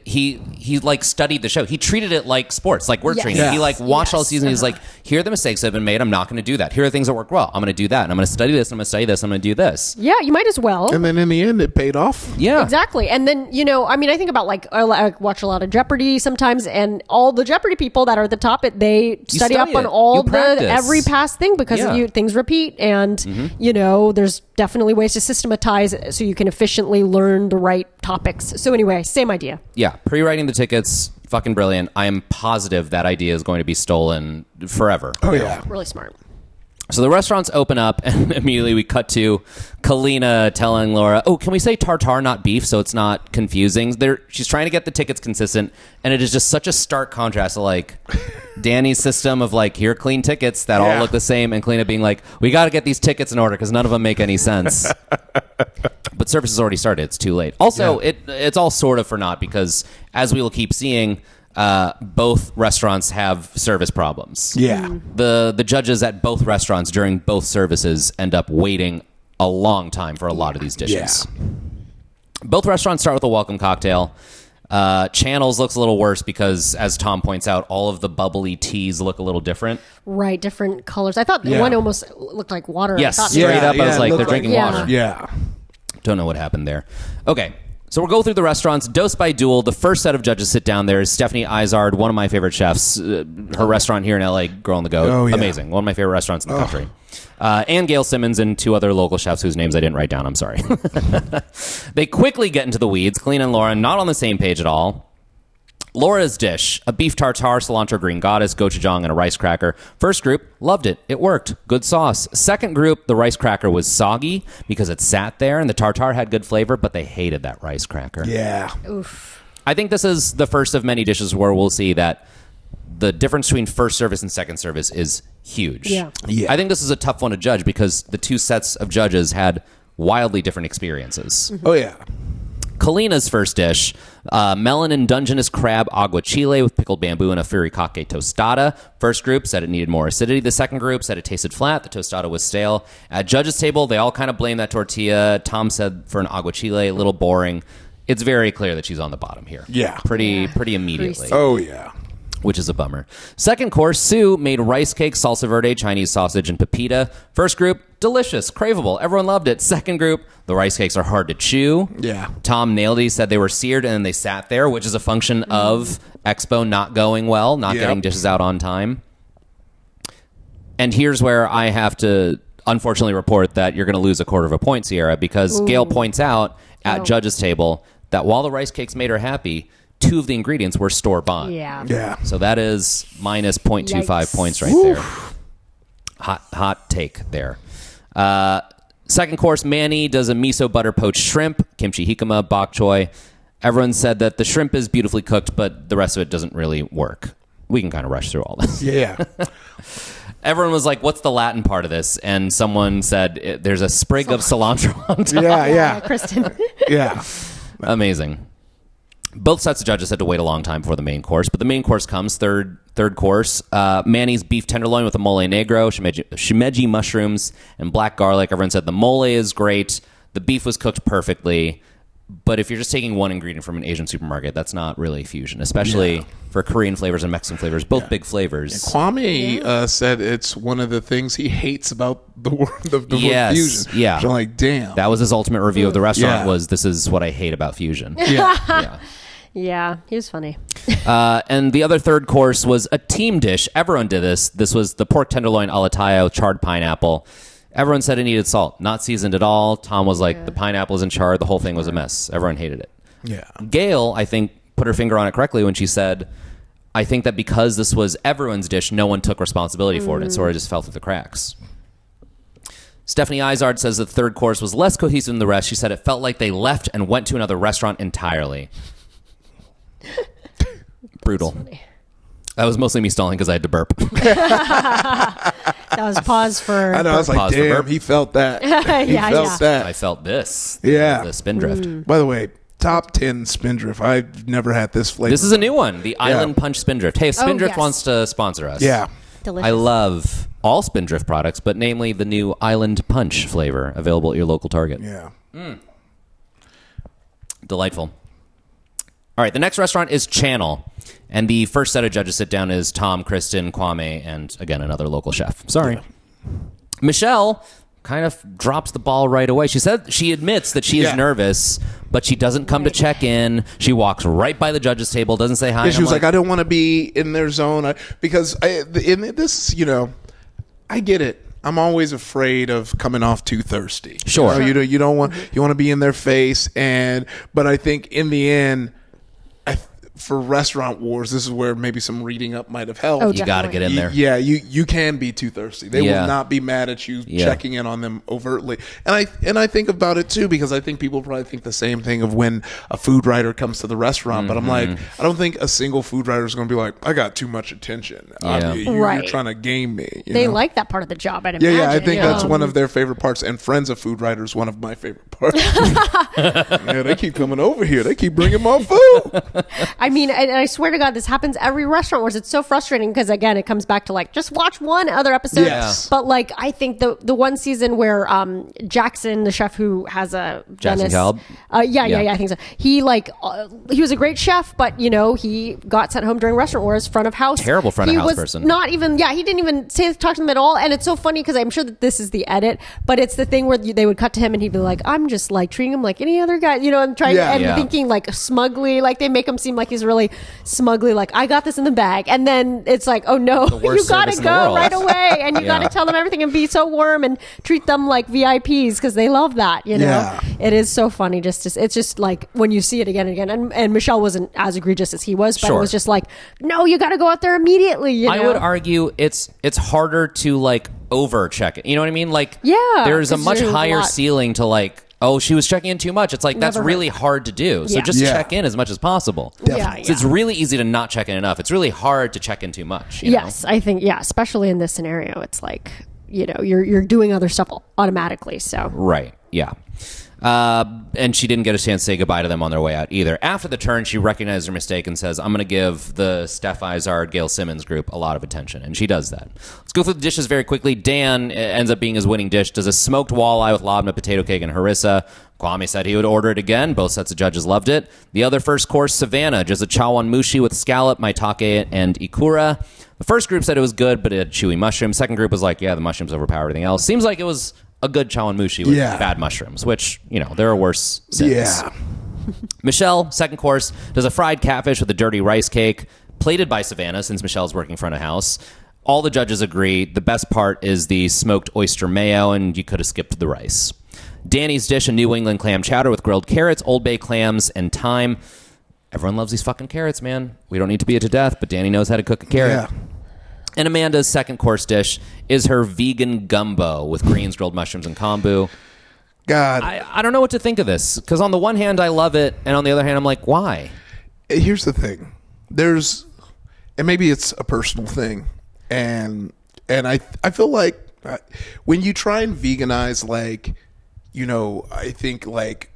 A: he like studied the show. He treated it like sports, like we're
C: Yes.
A: training.
B: Yeah.
A: He like watched all
C: Yes.
A: season. He's like, here are the mistakes that have been made. I'm not going to do that. Here are things that work well. I'm going to do that. And I'm going to study this. I'm going to study this. I'm going to do this.
C: Yeah, you might as well.
B: And then in the end, it paid off.
A: Yeah.
C: Exactly. And then, I think about like, I watch a lot of Jeopardy sometimes, and all the Jeopardy people that are at the top, they study up
A: study
C: on
A: it.
C: all
A: You practice.
C: every past thing because
A: Yeah.
C: things repeat. And, there's definitely ways to systematize it so you can efficiently learn the right topics. So anyway, same idea.
A: Yeah. Pre-writing the tickets, fucking brilliant. I am positive that idea is going to be stolen forever.
B: Oh yeah.
C: Really smart.
A: So the restaurants open up, and immediately we cut to Kalina telling Laura, "Oh, can we say tartare, not beef, so it's not confusing?" She's trying to get the tickets consistent, and it is just such a stark contrast to like Danny's system of like, here are clean tickets that all
B: Yeah.
A: look the same, and Kalina being like, "We got to get these tickets in order because none of them make any sense." But service has already started; it's too late. Also, it's all sort of for naught because as we will keep seeing. Both restaurants have service problems.
B: Yeah.
A: The judges at both restaurants during both services end up waiting a long time for a lot of these dishes. Both restaurants start with a welcome cocktail. Channels looks a little worse because, as Tom points out, all of the bubbly teas look a little different.
C: Right. Different colors. I thought
B: Yeah.
C: one almost looked like water.
A: Yes,
C: I thought
A: straight up, I was
B: it
A: like,
B: looked
A: they're drinking
C: Yeah.
A: water.
B: Yeah.
A: Don't know what happened there. Okay. So we'll go through the restaurants. Dose by Duel. The first set of judges sit down. There is Stephanie Izard, one of my favorite chefs. Her restaurant here in LA, Girl on the Go.
B: Oh, yeah.
A: Amazing. One of my favorite restaurants in the country. And Gail Simmons and two other local chefs whose names I didn't write down. I'm sorry. They quickly get into the weeds. Kalina and Laura not on the same page at all. Laura's dish, a beef tartare, cilantro green goddess, gochujang, and a rice cracker. First group, loved it. It worked. Good sauce. Second group, the rice cracker was soggy because it sat there, and the tartare had good flavor, but they hated that rice cracker.
B: Yeah.
A: I think this is the first of many dishes where we'll see that the difference between first service and second service is huge.
C: Yeah.
B: Yeah.
A: I think this is a tough one to judge because the two sets of judges had wildly different experiences.
B: Oh yeah.
A: Kalina's first dish, melon and Dungeness crab aguachile with pickled bamboo and a furikake tostada. First group said it needed more acidity. The second group said it tasted flat. The tostada was stale. At judges' table, they all kind of blamed that tortilla. Tom said for an aguachile, a little boring. It's very clear that she's on the bottom here.
B: Yeah.
A: Pretty immediately.
B: Oh yeah.
A: Which is a bummer. Second course, Sue made rice cake, salsa verde, Chinese sausage, and pepita. First group, delicious, craveable. Everyone loved it. Second group, the rice cakes are hard to chew.
B: Yeah.
A: Tom nailed it. He said they were seared and then they sat there, which is a function of Expo not going well, not
B: Yep.
A: getting dishes out on time. And here's where I have to unfortunately report that you're going to lose a quarter of a point, Sierra, because Gail points out at judges' table that while the rice cakes made her happy, two of the ingredients were store-bought.
C: Yeah.
B: Yeah.
A: So that is minus 0.25
C: Yikes.
A: points right there. Hot take there. Second course, Manny does a miso butter poached shrimp, kimchi hikama, bok choy. Everyone said that the shrimp is beautifully cooked, but the rest of it doesn't really work. We can kind of rush through all this.
B: Yeah.
A: Everyone was like, "What's the Latin part of this?" And someone said, "There's a sprig of cilantro on top."
B: Yeah.
C: Kristen.
B: Yeah.
A: Amazing. Both sets of judges had to wait a long time before the main course, but the main course comes third course. Manny's beef tenderloin with a mole negro, shimeji mushrooms, and black garlic. Everyone said the mole is great. The beef was cooked perfectly. But if you're just taking one ingredient from an Asian supermarket, that's not really fusion, especially for Korean flavors and Mexican flavors, both big flavors.
B: Kwame said it's one of the things he hates about the word
A: Yes,
B: fusion.
A: yeah.
B: So I'm like, damn.
A: That was his ultimate review of the restaurant
B: Yeah.
A: was, this is what I hate about fusion.
B: yeah.
C: Yeah, he was funny.
A: And the other third course was a team dish. Everyone did this. This was the pork tenderloin alatayo, charred pineapple. Everyone said it needed salt, not seasoned at all. Tom was like, the pineapple isn't charred. The whole thing was a mess. Everyone hated it.
B: Yeah.
A: Gail, I think, put her finger on it correctly when she said, I think that because this was everyone's dish, no one took responsibility for it. It sort of just fell through the cracks. Stephanie Izard says the third course was less cohesive than the rest. She said it felt like they left and went to another restaurant entirely. Brutal. That was mostly me stalling because I had to burp.
C: That was pause for.
B: I know. I was like,
A: Pause for
B: damn,
A: burp.
B: he felt that. He
C: Yeah,
B: felt
C: yeah.
B: that.
A: I felt this.
B: Yeah.
A: The spindrift.
B: By the way, top 10 Spindrift. I've never had this flavor.
A: This is a new one. The Island Punch Spindrift. Hey, if Spindrift
C: yes.
A: wants to sponsor us.
B: Yeah.
C: Delicious.
A: I love all Spindrift products, but namely the new Island Punch flavor available at your local Target.
B: Yeah.
A: Delightful. All right, the next restaurant is Channel. And the first set of judges sit down is Tom, Kristen, Kwame, and again, another local chef. Sorry.
B: Yeah.
A: Michelle kind of drops the ball right away. She said she admits that she is
B: Yeah.
A: nervous, but she doesn't come to check in. She walks right by the judges' table, doesn't say hi.
B: Yeah,
A: and
B: she
A: I'm
B: was like, I don't want to be in their zone. Because in this, I get it. I'm always afraid of coming off too thirsty.
A: Sure.
B: You don't want you want to be in their face, but I think in the end, for Restaurant Wars, this is where maybe some reading up might have helped.
C: Oh,
A: you got to get in there.
B: Yeah, you can be too thirsty. They
A: Yeah.
B: will not be mad at you
A: Yeah.
B: checking in on them overtly. And I think about it too, because I think people probably think the same thing of when a food writer comes to the restaurant. But I'm like, I don't think a single food writer is going to be like, I got too much attention.
A: Yeah.
B: You're
C: Right.
B: trying to game me.
C: They
B: know?
C: like that part of the job, I'd
B: Yeah,
C: imagine.
B: I think that's one of their favorite parts. And Friends of Food Writers, one of my favorite parts. Yeah, they keep coming over here. They keep bringing more food.
C: I mean, and I swear to God, this happens every Restaurant Wars. It's so frustrating because, again, it comes back to like, just watch one other episode.
B: Yes.
C: But like, I think the one season where Jackson, the chef who has a
A: Jackson
C: Venice,
A: Kalb?
C: yeah,
A: Yeah.
C: I think so. He he was a great chef, but he got sent home during Restaurant Wars, front of house.
A: Terrible front of
C: He
A: house
C: was
A: person.
C: Not even, he didn't even talk to them at all. And it's so funny because I'm sure that this is the edit, but it's the thing where they would cut to him and he'd be like, I'm just like treating him like any other guy, and trying
B: Yeah.
C: and
A: Yeah.
C: thinking like smugly, like they make him seem like he's really smugly like, I got this in the bag. And then it's like, oh no, you
A: worst
C: got to
A: service in the
C: go
A: world.
C: right away. And you
A: Yeah.
C: got to tell them everything and be so warm and treat them like VIPs because they love that,
B: Yeah.
C: It is so funny. It's just like when you see it again and again. And Michelle wasn't as egregious as he was, but
A: Sure.
C: it was just like, no, you got to go out there immediately. You know?
A: I would argue it's harder to like over check it. You know what I mean? Like,
C: Yeah,
A: there's a
C: 'cause
A: much
C: there's a
A: higher
C: lot.
A: ceiling to like, oh, she was checking in too much. It's like, that's
C: Never
A: really hard to do. So
C: Yeah.
A: just
B: Yeah.
A: check in as much as possible.
C: Definitely.
A: So it's really easy to not check in enough. It's really hard to check in too much. you know?
C: Yes, I think especially in this scenario, it's like you're doing other stuff automatically. So
A: Right. Yeah. And she didn't get a chance to say goodbye to them on their way out either. After the turn, she recognized her mistake and says, I'm going to give the Steph Izard, Gail Simmons group a lot of attention. And she does that. Let's go through the dishes very quickly. Dan ends up being his winning dish, does a smoked walleye with labna, potato cake, and harissa. Kwame said he would order it again. Both sets of judges loved it. The other first course, Savannah, does a chawan mushi with scallop, maitake, and ikura. The first group said it was good, but it had chewy mushrooms. Second group was like, yeah, the mushrooms overpower everything else. Seems like it was a good chawan mushi with bad mushrooms, which, there are worse sins.
B: Yeah.
A: Michelle, second course, does a fried catfish with a dirty rice cake, plated by Savannah, since Michelle's working front of house. All the judges agree the best part is the smoked oyster mayo, and you could have skipped the rice. Danny's dish, a New England clam chowder with grilled carrots, Old Bay clams, and thyme. Everyone loves these fucking carrots, man. We don't need to beat it to death, but Danny knows how to cook a carrot.
B: Yeah.
A: And Amanda's second course dish is her vegan gumbo with greens, grilled mushrooms, and kombu.
B: God.
A: I don't know what to think of this, because on the one hand, I love it, and on the other hand, I'm like, why?
B: Here's the thing. And maybe it's a personal thing, and And I feel like when you try and veganize, like, you know, I think like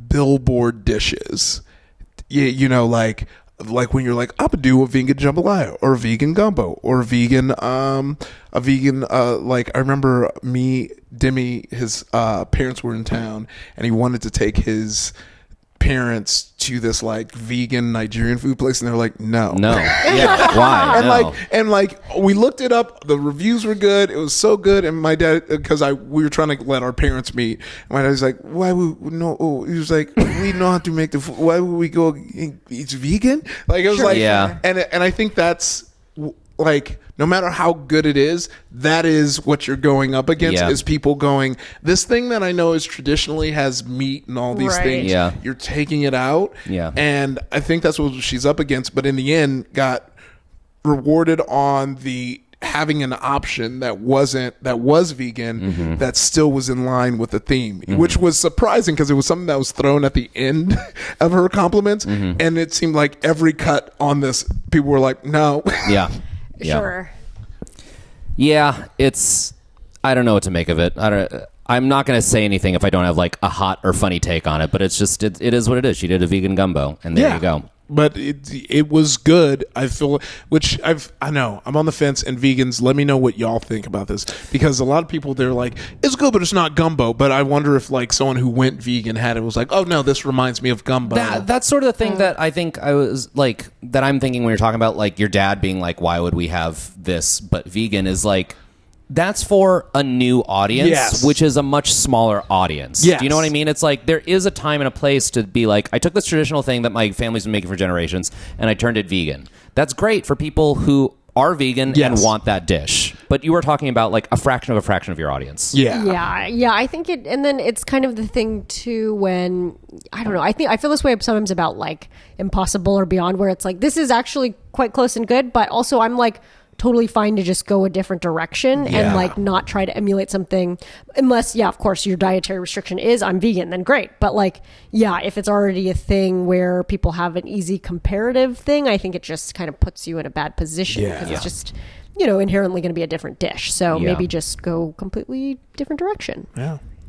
B: billboard dishes, you know, like when you're like, I'm gonna do a vegan jambalaya or a vegan gumbo or a vegan like I remember Demi, his parents were in town and he wanted to take his parents to this like vegan Nigerian food place and they're like, no.
A: Yeah, why?
B: And like we looked it up, the reviews were good, it was so good, and my dad, because we were trying to let our parents meet, and my dad was like, why would no, he was like, we know how to make the food, why would we go, it's vegan? Like it was like,
A: yeah.
B: And I think that's like, no matter how good it is, that is what you're going up against, is people going, this thing that I know is traditionally has meat and all these things, you're taking it out. And I think that's what she's up against, but in the end got rewarded on the having an option that was vegan, that still was in line with the theme, which was surprising because it was something that was thrown at the end of her compliments, and it seemed like every cut on this, people were like, no.
C: Sure.
A: Yeah, it's, I don't know what to make of it. I'm not going to say anything if I don't have like a hot or funny take on it, but it's just, it is what it is. She did a vegan gumbo, and there you go.
B: But it was good. I feel, I know I'm on the fence. And vegans, let me know what y'all think about this, because a lot of people, they're like, it's good, but it's not gumbo. But I wonder if like someone who went vegan was like, oh no, this reminds me of gumbo.
A: That's sort of the thing that I think I was like, that I'm thinking when you're talking about like your dad being like, why would we have this but vegan, is like, that's for a new audience, which is a much smaller audience. Do you know what I mean? It's like there is a time and a place to be like, I took this traditional thing that my family's been making for generations and I turned it vegan. That's great for people who are vegan and want that dish. But you were talking about like a fraction of your audience.
C: Yeah, I think it, and then it's kind of the thing too when, I don't know, I feel this way sometimes about like Impossible or Beyond, where it's like, this is actually quite close and good, but also I'm like, totally fine to just go a different direction and like not try to emulate something, unless of course your dietary restriction is I'm vegan, then great. But like if it's already a thing where people have an easy comparative thing, I think it just kind of puts you in a bad position because it's just, you know, inherently going to be a different dish. So maybe just go completely different direction.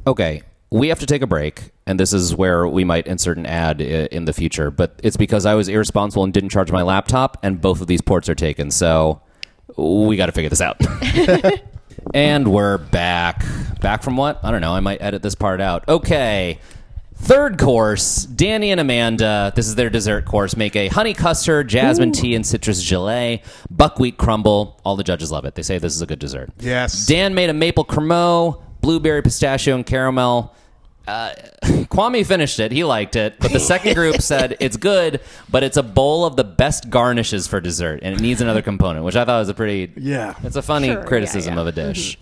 A: Okay, we have to take a break, and this is where we might insert an ad in the future, but it's because I was irresponsible and didn't charge my laptop, and both of these ports are taken, so we got to figure this out. And we're back. Back from what? I don't know. I might edit this part out. Okay. Third course, Danny and Amanda, this is their dessert course, make a honey custard, jasmine tea, and citrus gelée, buckwheat crumble. All the judges love it. They say this is a good dessert.
B: Yes.
A: Dan made a maple cremeux, blueberry, pistachio, and caramel. Kwame finished it. He liked it. But the second group said it's good, but it's a bowl of the best garnishes for dessert, and it needs another component, which I thought was a pretty... it's a funny criticism of a dish.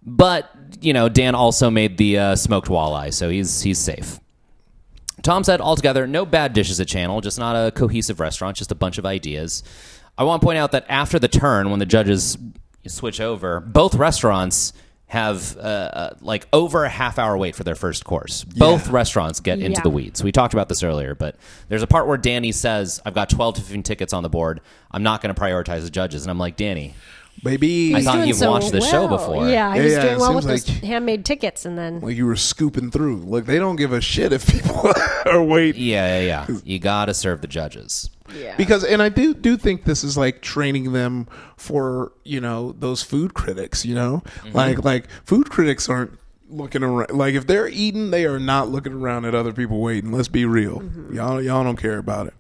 A: But, you know, Dan also made the smoked walleye, so he's safe. Tom said, altogether, no bad dishes at Channel, just not a cohesive restaurant, just a bunch of ideas. I want to point out that after the turn, when the judges switch over, both restaurants have like over a half-hour wait for their first course. Both restaurants get into the weeds. We talked about this earlier, but there's a part where Danny says, I've got 12 to 15 tickets on the board. I'm not going to prioritize the judges. And I'm like, Danny...
B: Baby,
A: I thought you've watched the show before.
C: Yeah, he's doing well with those handmade tickets, and then
B: like you were scooping through. Like they don't give a shit if people are waiting.
A: Yeah. You gotta serve the judges.
C: Yeah.
B: Because, and I do think this is like training them for, you know, those food critics. You know, like food critics aren't looking around. Like if they're eating, they are not looking around at other people waiting. Let's be real. Y'all don't care about it.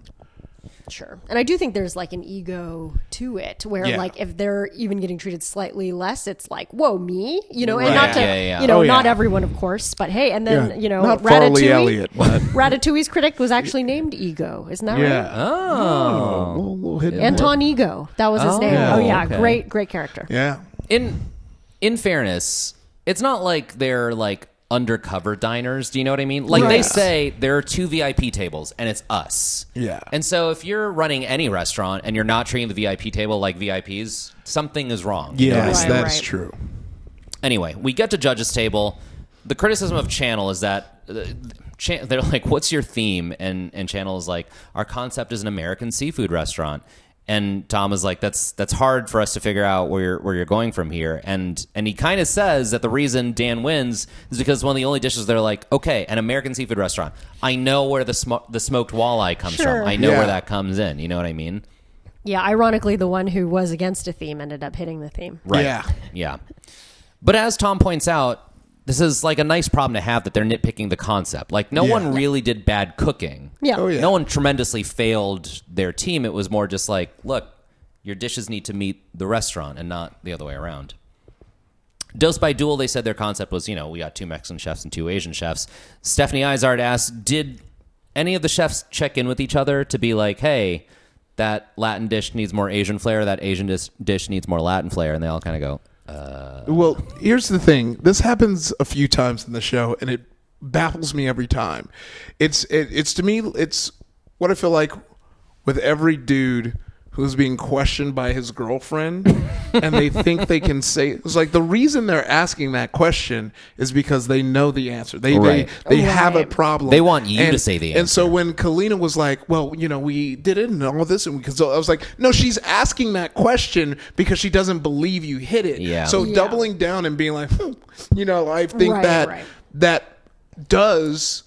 C: Sure. And I do think there's like an ego to it where like if they're even getting treated slightly less, it's like, whoa, me? You know, and not to, you know, not everyone, of course, but hey, and then, you know,
B: not Farley Elliott, but
C: Ratatouille's critic was actually named Ego. Isn't that right?
A: Oh.
C: Anton Ego. That was his name.
A: Yeah.
C: Oh, yeah.
A: Okay.
C: Great character.
B: Yeah.
A: In fairness, it's not like they're like undercover diners. Do you know what I mean? Like they say there are 2 VIP tables and it's us.
B: Yeah.
A: And so if you're running any restaurant and you're not treating the VIP table like VIPs, something is wrong.
B: Yes, that's true.
A: Anyway, we get to judges table. The criticism of Channel is that they're like, what's your theme? And Channel is like, our concept is an American seafood restaurant. And Tom is like, that's hard for us to figure out where you're going from here. And he kind of says that the reason Dan wins is because one of the only dishes they're like, okay, an American seafood restaurant. I know where the smoked walleye comes
C: Sure.
A: from. I know
B: Yeah.
A: where that comes in. You know what I mean?
C: Yeah, ironically, the one who was against a theme ended up hitting the theme.
A: Right.
B: Yeah.
A: Yeah. But as Tom points out, this is like a nice problem to have that they're nitpicking the concept. Like no
B: Yeah.
A: one really did bad cooking.
C: Yeah.
B: Oh, yeah.
A: No one tremendously failed their team. It was more just like, look, your dishes need to meet the restaurant and not the other way around. Dose by Duel, they said their concept was, we got 2 Mexican chefs and 2 Asian chefs. Stephanie Izard asked, did any of the chefs check in with each other to be like, hey, that Latin dish needs more Asian flair, that Asian dish needs more Latin flair? And they all kind of go,
B: Well, here's the thing. This happens a few times in the show, and it baffles me every time. It's to me, it's what I feel like with every dude who's being questioned by his girlfriend, and they think they can say it's like the reason they're asking that question is because they know the answer.
A: Right.
B: They have a
C: Right.
B: problem.
A: They want you to say the
B: And so
A: answer.
B: when Kalina was like, "Well, we did it and all this," and because I was like, "No, she's asking that question because she doesn't believe you hit it."
A: Yeah.
B: So
C: Yeah.
B: doubling down and being like, I think
C: Right,
B: that
C: right.
B: that does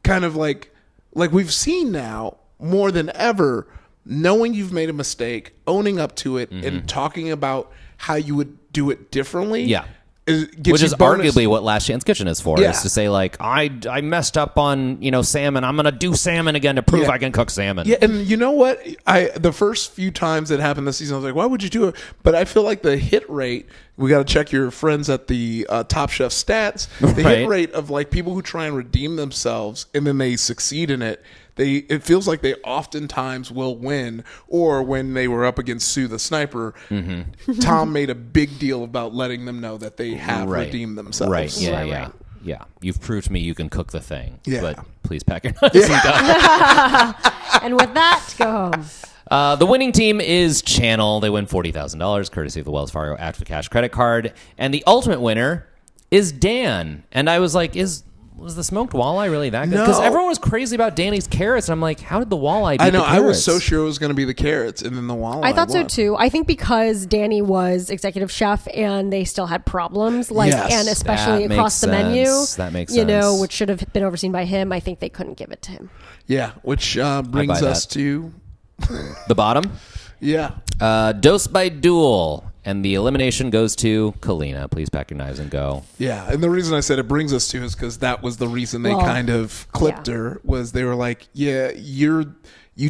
B: kind of like we've seen now more than ever, knowing you've made a mistake, owning up to it, and talking about how you would do it differently.
A: Yeah.
B: Gives
A: which
B: you
A: is
B: bonus-
A: arguably what Last Chance Kitchen is for,
B: Yeah.
A: is to say like, I messed up on, salmon. I'm going to do salmon again to prove
B: Yeah.
A: I can cook salmon.
B: Yeah, and you know what? The first few times it happened this season, I was like, why would you do it? But I feel like the hit rate, we got to check your friends at the Top Chef stats. The
A: Right.
B: hit rate of like people who try and redeem themselves and then they succeed in it. It feels like they oftentimes will win. Or when they were up against Sue the Sniper, Tom made a big deal about letting them know that they have
A: Right.
B: redeemed themselves.
A: Right. Yeah.
C: Right,
A: yeah.
C: right.
A: Yeah. You've proved to me you can cook the thing.
B: Yeah.
A: But please pack your knives and go.
C: And with that, go home.
A: The winning team is Channel. They win $40,000 courtesy of the Wells Fargo Active Cash credit card. And the ultimate winner is Dan. And I was like, was the smoked walleye really that good? Because
B: No.
A: everyone was crazy about Danny's carrots. And I'm like, how did the walleye beat
B: I know.
A: the
B: I was
A: carrots?
B: so sure it was going to be the carrots and then the walleye.
C: I thought so
B: won.
C: too. I think because Danny was executive chef and they still had problems, like,
B: Yes.
C: and especially
A: That
C: across the
A: makes
C: menu,
A: sense. That makes
C: you know,
A: sense.
C: which should have been overseen by him. I think they couldn't give it to him.
B: Yeah, which brings
A: buy
B: us
A: that.
B: to
A: The bottom?
B: yeah.
A: Dose by Duel. And the elimination goes to Kalina. Please pack your knives and go.
B: Yeah, and the reason I said it brings us to is because that was the reason they
C: Well,
B: kind of clipped
C: yeah.
B: her, was they were like, yeah, you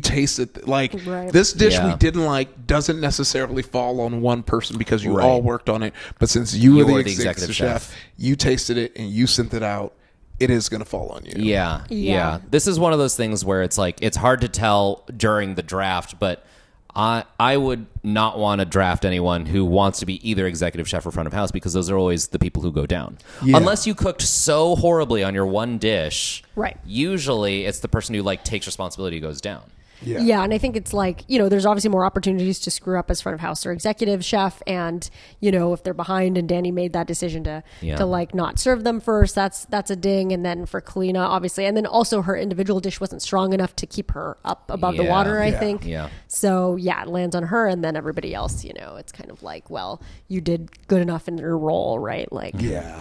B: tasted like
C: Right.
B: this dish
A: Yeah.
B: we didn't like doesn't necessarily fall on one person because you
A: Right.
B: all worked on it, but since you were the
A: executive
B: executive
A: chef.
B: chef, you tasted it and you sent it out, it is going to fall on you.
A: Yeah,
C: Yeah.
A: yeah. This is one of those things where it's like it's hard to tell during the draft, but I would not want to draft anyone who wants to be either executive chef or front of house because those are always the people who go down.
B: Yeah.
A: Unless you cooked so horribly on your one dish,
C: Right.
A: usually it's the person who like takes responsibility who goes down.
C: Yeah, and I think it's like, you know, there's obviously more opportunities to screw up as front of house or executive chef, and you know, if they're behind and Danny made that decision to like not serve them first, that's a ding. And then for Kalina, obviously, and then also her individual dish wasn't strong enough to keep her up above the
A: Yeah.
C: water, I
B: Yeah.
C: think.
A: Yeah.
C: So yeah, it lands on her, and then everybody else, you know, it's kind of like, well, you did good enough in your role, right? Like,
B: Yeah.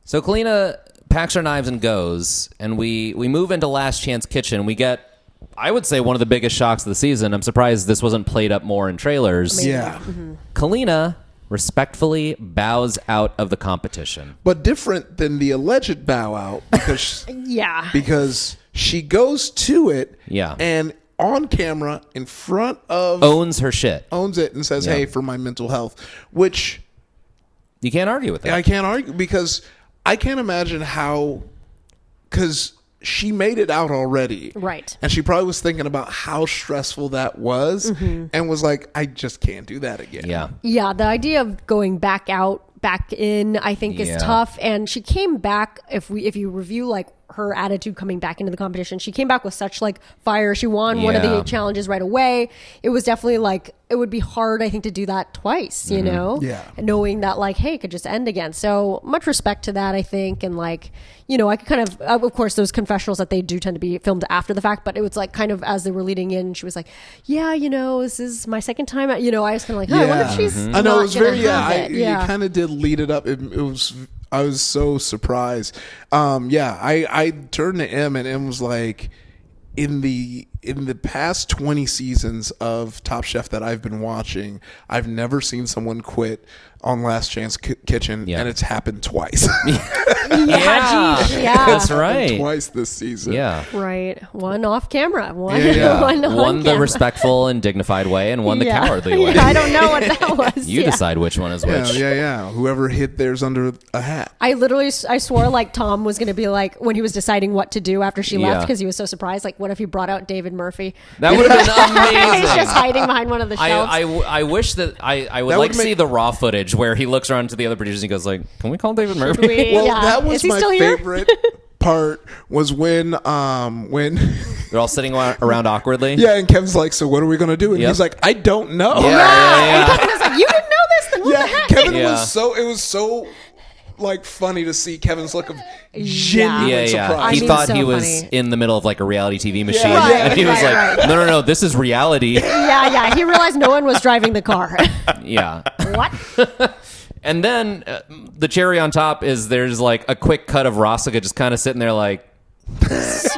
A: So Kalina packs her knives and goes, and we move into Last Chance Kitchen. We get, I would say, one of the biggest shocks of the season. I'm surprised this wasn't played up more in trailers.
B: Yeah.
A: Kalina respectfully bows out of the competition.
B: But different than the alleged bow out because
C: Yeah.
B: because she goes to it
A: Yeah.
B: and on camera in front of
A: Owns her shit.
B: owns it and says,
A: Yeah.
B: hey, for my mental health, which
A: You can't argue with that.
B: I can't argue because I can't imagine how, because she made it out already.
C: Right.
B: And she probably was thinking about how stressful that was and was like, I just can't do that again.
A: Yeah.
C: Yeah, the idea of going back out, back in, I think is
A: Yeah.
C: tough. And she came back. If you review like her attitude coming back into the competition. She came back with such like fire. She won one of
A: Yeah.
C: the challenges right away. It was definitely like, it would be hard, I think, to do that twice, you know?
B: Yeah.
C: Knowing that like, hey, it could just end again. So much respect to that, I think. And like, you know, I could kind of course, those confessionals that they do tend to be filmed after the fact, but it was like kind of as they were leading in, she was like, yeah, you know, this is my second time. You know, I was kind of like, oh, I wonder if she's
B: I know, it was very,
C: it.
B: you kind of did lead it up. It was, I was so surprised. I turned to M, and M was like, in the past 20 seasons of Top Chef that I've been watching, I've never seen someone quit on Last Chance Kitchen,
A: Yeah.
B: and it's happened twice.
C: Yeah.
A: That's right.
B: Twice this season.
A: Yeah.
C: Right. One off camera. One,
B: Yeah.
C: one on
A: One the
C: camera.
A: respectful and dignified way, and one the
C: Yeah.
A: cowardly way.
C: Yeah, I don't know what that was.
A: You
C: Yeah.
A: decide which one is which.
B: Yeah. Whoever hid theirs under a hat.
C: I literally, I swore like Tom was going to be like, when he was deciding what to do after she
A: Yeah.
C: left, because he was so surprised, like, what if he brought out David Murphy?
A: That would have been
C: He's
A: amazing.
C: just hiding behind one of the shelves.
A: I wish that I would
B: That
A: like
B: would
A: to see
B: make-
A: the raw footage where he looks around to the other producers and he goes like, "Can we call David Murphy?"
C: We- yeah.
B: That was
C: Is he
B: my
C: still here?
B: favorite part was when
A: They're all sitting around awkwardly.
B: yeah, and Kevin's like, so what are we gonna do? And
A: Yep.
B: he's like, I don't know.
A: Yeah.
C: And Kevin was like, you didn't know this? Then what
B: Yeah,
C: the heck?
B: Kevin
A: Yeah.
B: it was so like funny to see Kevin's look of genuine
A: Yeah.
B: surprise.
C: I
A: He
C: mean,
A: thought
C: so
A: he was
C: funny.
A: in the middle of like a reality TV machine,
B: Right,
A: and he was
C: right,
A: like, "No, this is reality."
C: Yeah. He realized no one was driving the car.
A: Yeah.
C: What?
A: And then the cherry on top is there's like a quick cut of Rosica just kind of sitting there like,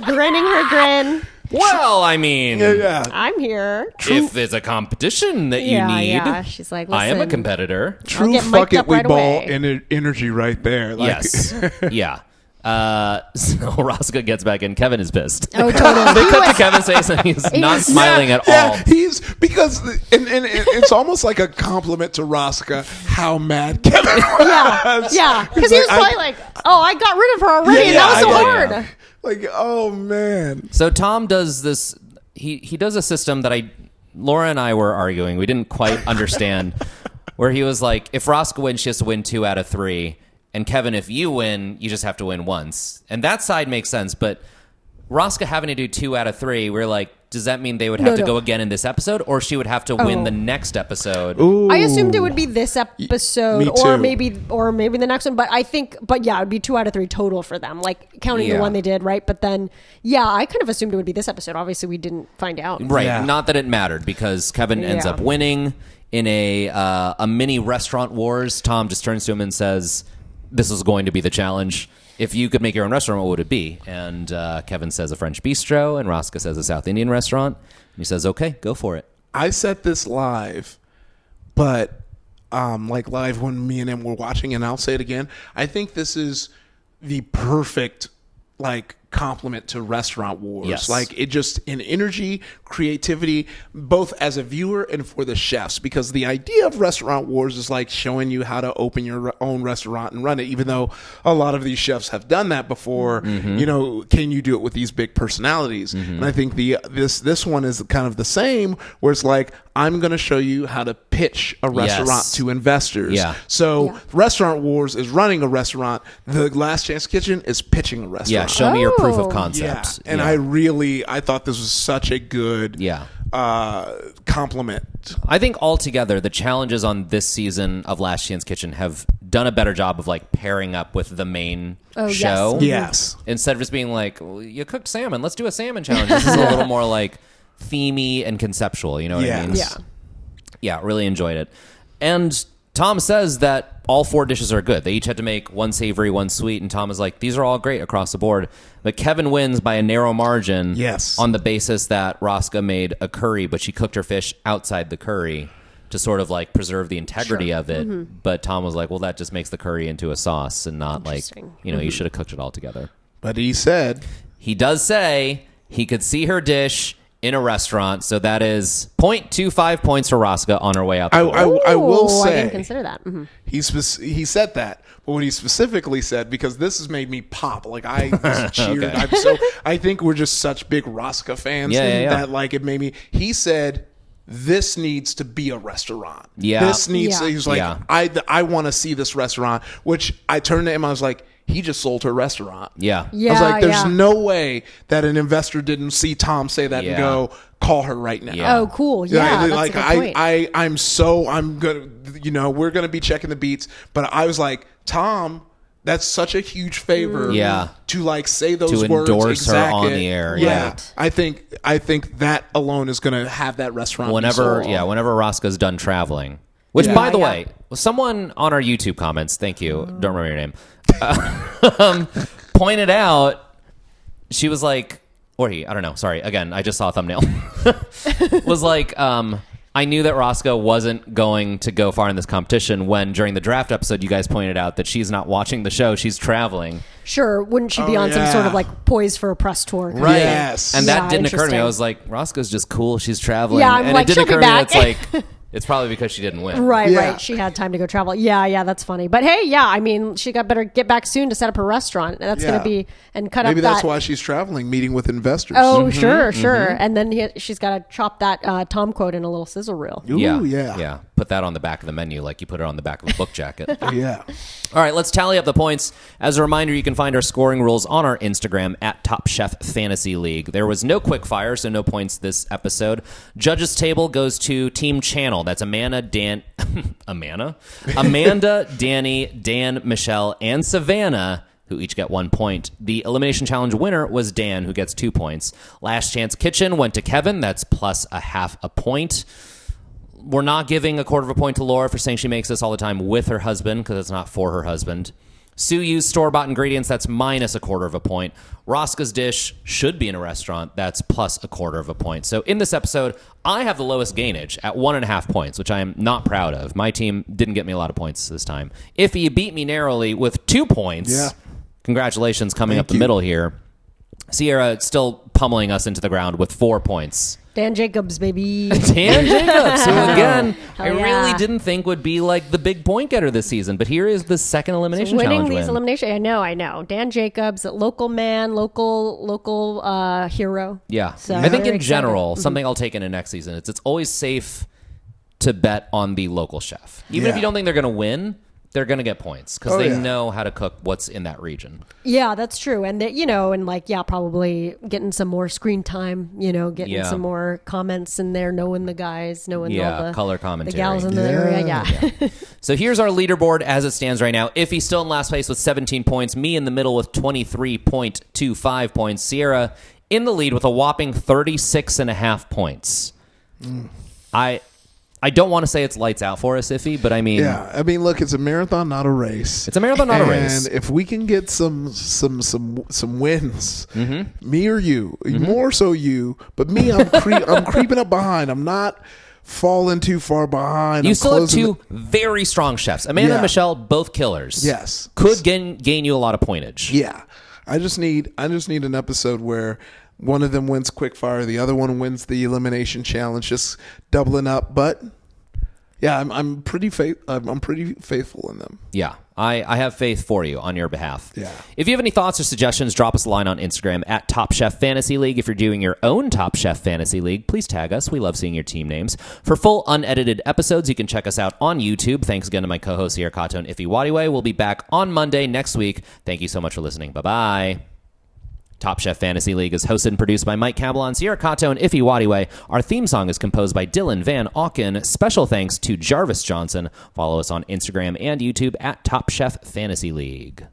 C: Grinning her grin.
A: "Well, I mean,
B: yeah.
C: I'm here.
A: if there's a competition that you
C: Yeah,
A: need,
C: yeah. She's like,
A: I am a
C: listen.
A: competitor."
B: True
C: get mic'd
B: fuck it,
C: up
B: we
C: right
B: ball
C: away.
B: energy right there. Like,
A: Yes. Yeah. So Rosica gets back in. Kevin is pissed.
C: Oh, totally.
A: They
C: He
A: cut to
C: was-
A: Kevin's face and he's not
C: was-
A: smiling at all.
B: Yeah, he's because and it's almost like a compliment to Rosica how mad Kevin was.
C: Yeah, because
B: He's
C: he was
B: like,
C: probably like, "Oh, I got rid of her already, and that was so hard."
A: yeah.
B: Like, oh man.
A: So Tom does this. He does a system that Laura and I were arguing. We didn't quite understand. Where he was like, if Rosica wins, she has to win 2 out of 3. And Kevin, if you win, you just have to win once. And that side makes sense. But Rosica having to do 2 out of 3, we're like, does that mean they would have to
C: No.
A: go again in this episode, or she would have to win the next episode?
C: I assumed it would be this episode,
B: me
C: or
B: too.
C: maybe the next one. But yeah, it'd be 2 out of 3 total for them, like counting
A: Yeah.
C: the one they did, right? But then, yeah, I kind of assumed it would be this episode. Obviously, we didn't find out.
A: Right.
B: Yeah.
A: Not that it mattered because Kevin ends
C: Yeah.
A: up winning in a mini restaurant wars. Tom just turns to him and says, "This is going to be the challenge. If you could make your own restaurant, what would it be?" And Kevin says a French bistro, and Rosica says a South Indian restaurant. And he says, "Okay, go for it."
B: I said this live, but like live when me and him were watching, and I'll say it again. I think this is the perfect like compliment to Restaurant Wars.
A: Yes.
B: Like it just in energy, creativity, both as a viewer and for the chefs, because the idea of Restaurant Wars is like showing you how to open your own restaurant and run it, even though a lot of these chefs have done that before. You know, can you do it with these big personalities? And I think this one is kind of the same, where it's like, I'm going to show you how to pitch a restaurant
A: Yes.
B: to investors.
A: Yeah.
B: So
C: Yeah.
B: Restaurant Wars is running a restaurant. The Last Chance Kitchen is pitching a restaurant.
A: Yeah, show me your proof of
C: Oh.
A: concept.
B: Yeah, and
A: Yeah.
B: I thought this was such a good
A: Yeah.
B: compliment.
A: I think altogether the challenges on this season of Last Chance Kitchen have done a better job of like pairing up with the main
C: yes.
A: show.
B: Yes.
A: Instead of just being like, well, you cooked salmon, let's do a salmon challenge. This is a little more like themey and conceptual. You know what I mean?
B: Yes.
C: Yeah.
A: Yeah, really enjoyed it. And Tom says that all 4 dishes are good. They each had to make 1 savory, 1 sweet, and Tom is like, these are all great across the board. But Kevin wins by a narrow margin.
B: Yes.
A: On the basis that Rosica made a curry, but she cooked her fish outside the curry to sort of like preserve the integrity of it. But Tom was like, well, that just makes the curry into a sauce and not like,
C: Interesting.
A: you should have cooked it all together.
B: But he said,
A: He does say he could see her dish in a restaurant, so that is 0.25 points for Rosica on her way out the door.
B: I will
C: Ooh,
B: say,
C: I didn't consider that. Mhm.
B: he said that, but what he specifically said, because this has made me pop, like I just cheered.
A: Okay.
B: I think we're just such big Rosica fans
A: Yeah.
B: that like it made me. He said, this needs to be a restaurant.
A: Yeah.
B: This needs.
C: Yeah.
B: He's like,
A: Yeah.
B: I want to see this restaurant. Which I turned to him. I was like, he just sold her restaurant.
A: Yeah.
C: Yeah,
B: I was like, there's
C: yeah.
B: no way that an investor didn't see Tom say that and
A: Yeah.
B: go, call her right now.
A: Yeah.
C: Oh, cool. Yeah, that's
B: like
C: a good point.
B: I'm gonna, we're gonna be checking the beats. But I was like, Tom, that's such a huge favor.
A: Yeah.
B: To like say those
A: To
B: words,
A: endorse her
B: exact
A: on
B: it.
A: the air.
B: Yeah.
C: Right.
B: I think that alone is gonna have that restaurant. be
A: Whenever
B: sold.
A: whenever Roscoe's done traveling. Which,
B: Yeah.
A: by the
C: Yeah.
A: way, someone on our YouTube comments, thank you, don't remember your name, pointed out, she was like, or he, I don't know, sorry, again, I just saw a thumbnail, was like, I knew that Roscoe wasn't going to go far in this competition when, during the draft episode, you guys pointed out that she's not watching the show, she's traveling.
C: Sure, wouldn't she be
B: Oh,
C: on some
B: yeah.
C: sort of like poise for a press tour?
A: Right.
B: Yes.
A: And
C: Yeah,
A: that didn't occur to me.
C: interesting.
A: I was like, Roscoe's just cool. She's traveling.
C: Yeah, I'm
A: and
C: like,
A: it didn't
C: she'll
A: occur
C: be
A: to me.
C: back.
A: It's like, it's probably because she didn't win.
C: Right,
B: Yeah.
C: right. She had time to go travel. Yeah, that's funny. But hey, yeah, I mean, she got better get back soon to set up her restaurant. That's going
B: Yeah.
C: to be and cut
B: Maybe
C: up
B: that's
C: that.
B: why she's traveling, meeting with investors.
C: Oh, sure. And then she's got to chop that Tom quote in a little sizzle reel.
B: Ooh,
A: Yeah.
B: yeah.
A: Put that on the back of the menu like you put it on the back of a book jacket.
B: Yeah.
A: All right, let's tally up the points. As a reminder, you can find our scoring rules on our Instagram at Top Chef Fantasy League. There was no quick fire, so no points this episode. Judges table goes to Team Channel. That's Amanda, Danny, Dan, Michelle, and Savannah, who each get 1 point. The Elimination Challenge winner was Dan, who gets 2 points. Last Chance Kitchen went to Kevin. That's plus a half a point. We're not giving a quarter of a point to Laura for saying she makes this all the time with her husband, because it's not for her husband. Sue used store-bought ingredients. That's minus a quarter of a point. Rosca's dish should be in a restaurant. That's plus a quarter of a point. So in this episode, I have the lowest gainage at 1.5 points, which I am not proud of. My team didn't get me a lot of points this time. Iffy beat me narrowly with 2 points.
B: Yeah.
A: Congratulations coming up the
B: you.
A: middle here. Sierra still pummeling us into the ground with 4 points.
C: Dan Jacobs, baby.
A: Dan Jacobs, who again, I
C: Hell
A: really
C: yeah.
A: didn't think would be like the big point getter this season, but here is the second elimination
C: Winning
A: challenge
C: these
A: win.
C: elimination. I know. Dan Jacobs, local man, local hero.
A: Yeah,
C: So
A: I think
C: very
A: in general,
C: excited.
A: something I'll take into next season. It's always safe to bet on the local chef, even if
B: Yeah.
A: you don't think they're going to win. They're going to get points because
B: Oh,
A: they
B: yeah.
A: know how to cook what's in that region.
C: Yeah, that's true. And that, probably getting some more screen time, getting
A: Yeah.
C: some more comments in there, knowing the guys, knowing
A: Yeah,
C: all the
A: color
C: the
A: commentary.
C: gals in the area. Yeah.
A: So here's our leaderboard as it stands right now. Iffy still in last place with 17 points. Me in the middle with 23.25 points. Sierra in the lead with a whopping 36.5 points. I don't want to say it's lights out for us, Iffy, but I mean,
B: Yeah, I mean, look, it's a marathon, not a race.
A: it's a marathon, not a race.
B: And if we can get some wins,
A: Mm-hmm.
B: me or you, more so you, but me, I'm creeping up behind. I'm not falling too far behind.
A: You
B: I'm
A: still have
B: closing
A: two very strong chefs. Amanda and
B: Yeah.
A: Michelle, both killers.
B: Yes.
A: Could gain you a lot of pointage.
B: Yeah, I just need an episode where one of them wins quickfire, the other one wins the elimination challenge, just doubling up. But yeah, I'm pretty faithful in them.
A: Yeah, I have faith for you on your behalf.
B: Yeah.
A: If you have any thoughts or suggestions, drop us a line on Instagram at Top Chef Fantasy League. If you're doing your own Top Chef Fantasy League, please tag us. We love seeing your team names. For full unedited episodes, you can check us out on YouTube. Thanks again to my co-host Sierra Kato and Iffy Wadiwe. We'll be back on Monday next week. Thank you so much for listening. Bye-bye. Top Chef Fantasy League is hosted and produced by Mike Cabalon, Sierra Kato, and Iffy Wadiwe. Our theme song is composed by Dylan Van Auken. Special thanks to Jarvis Johnson. Follow us on Instagram and YouTube at Top Chef Fantasy League.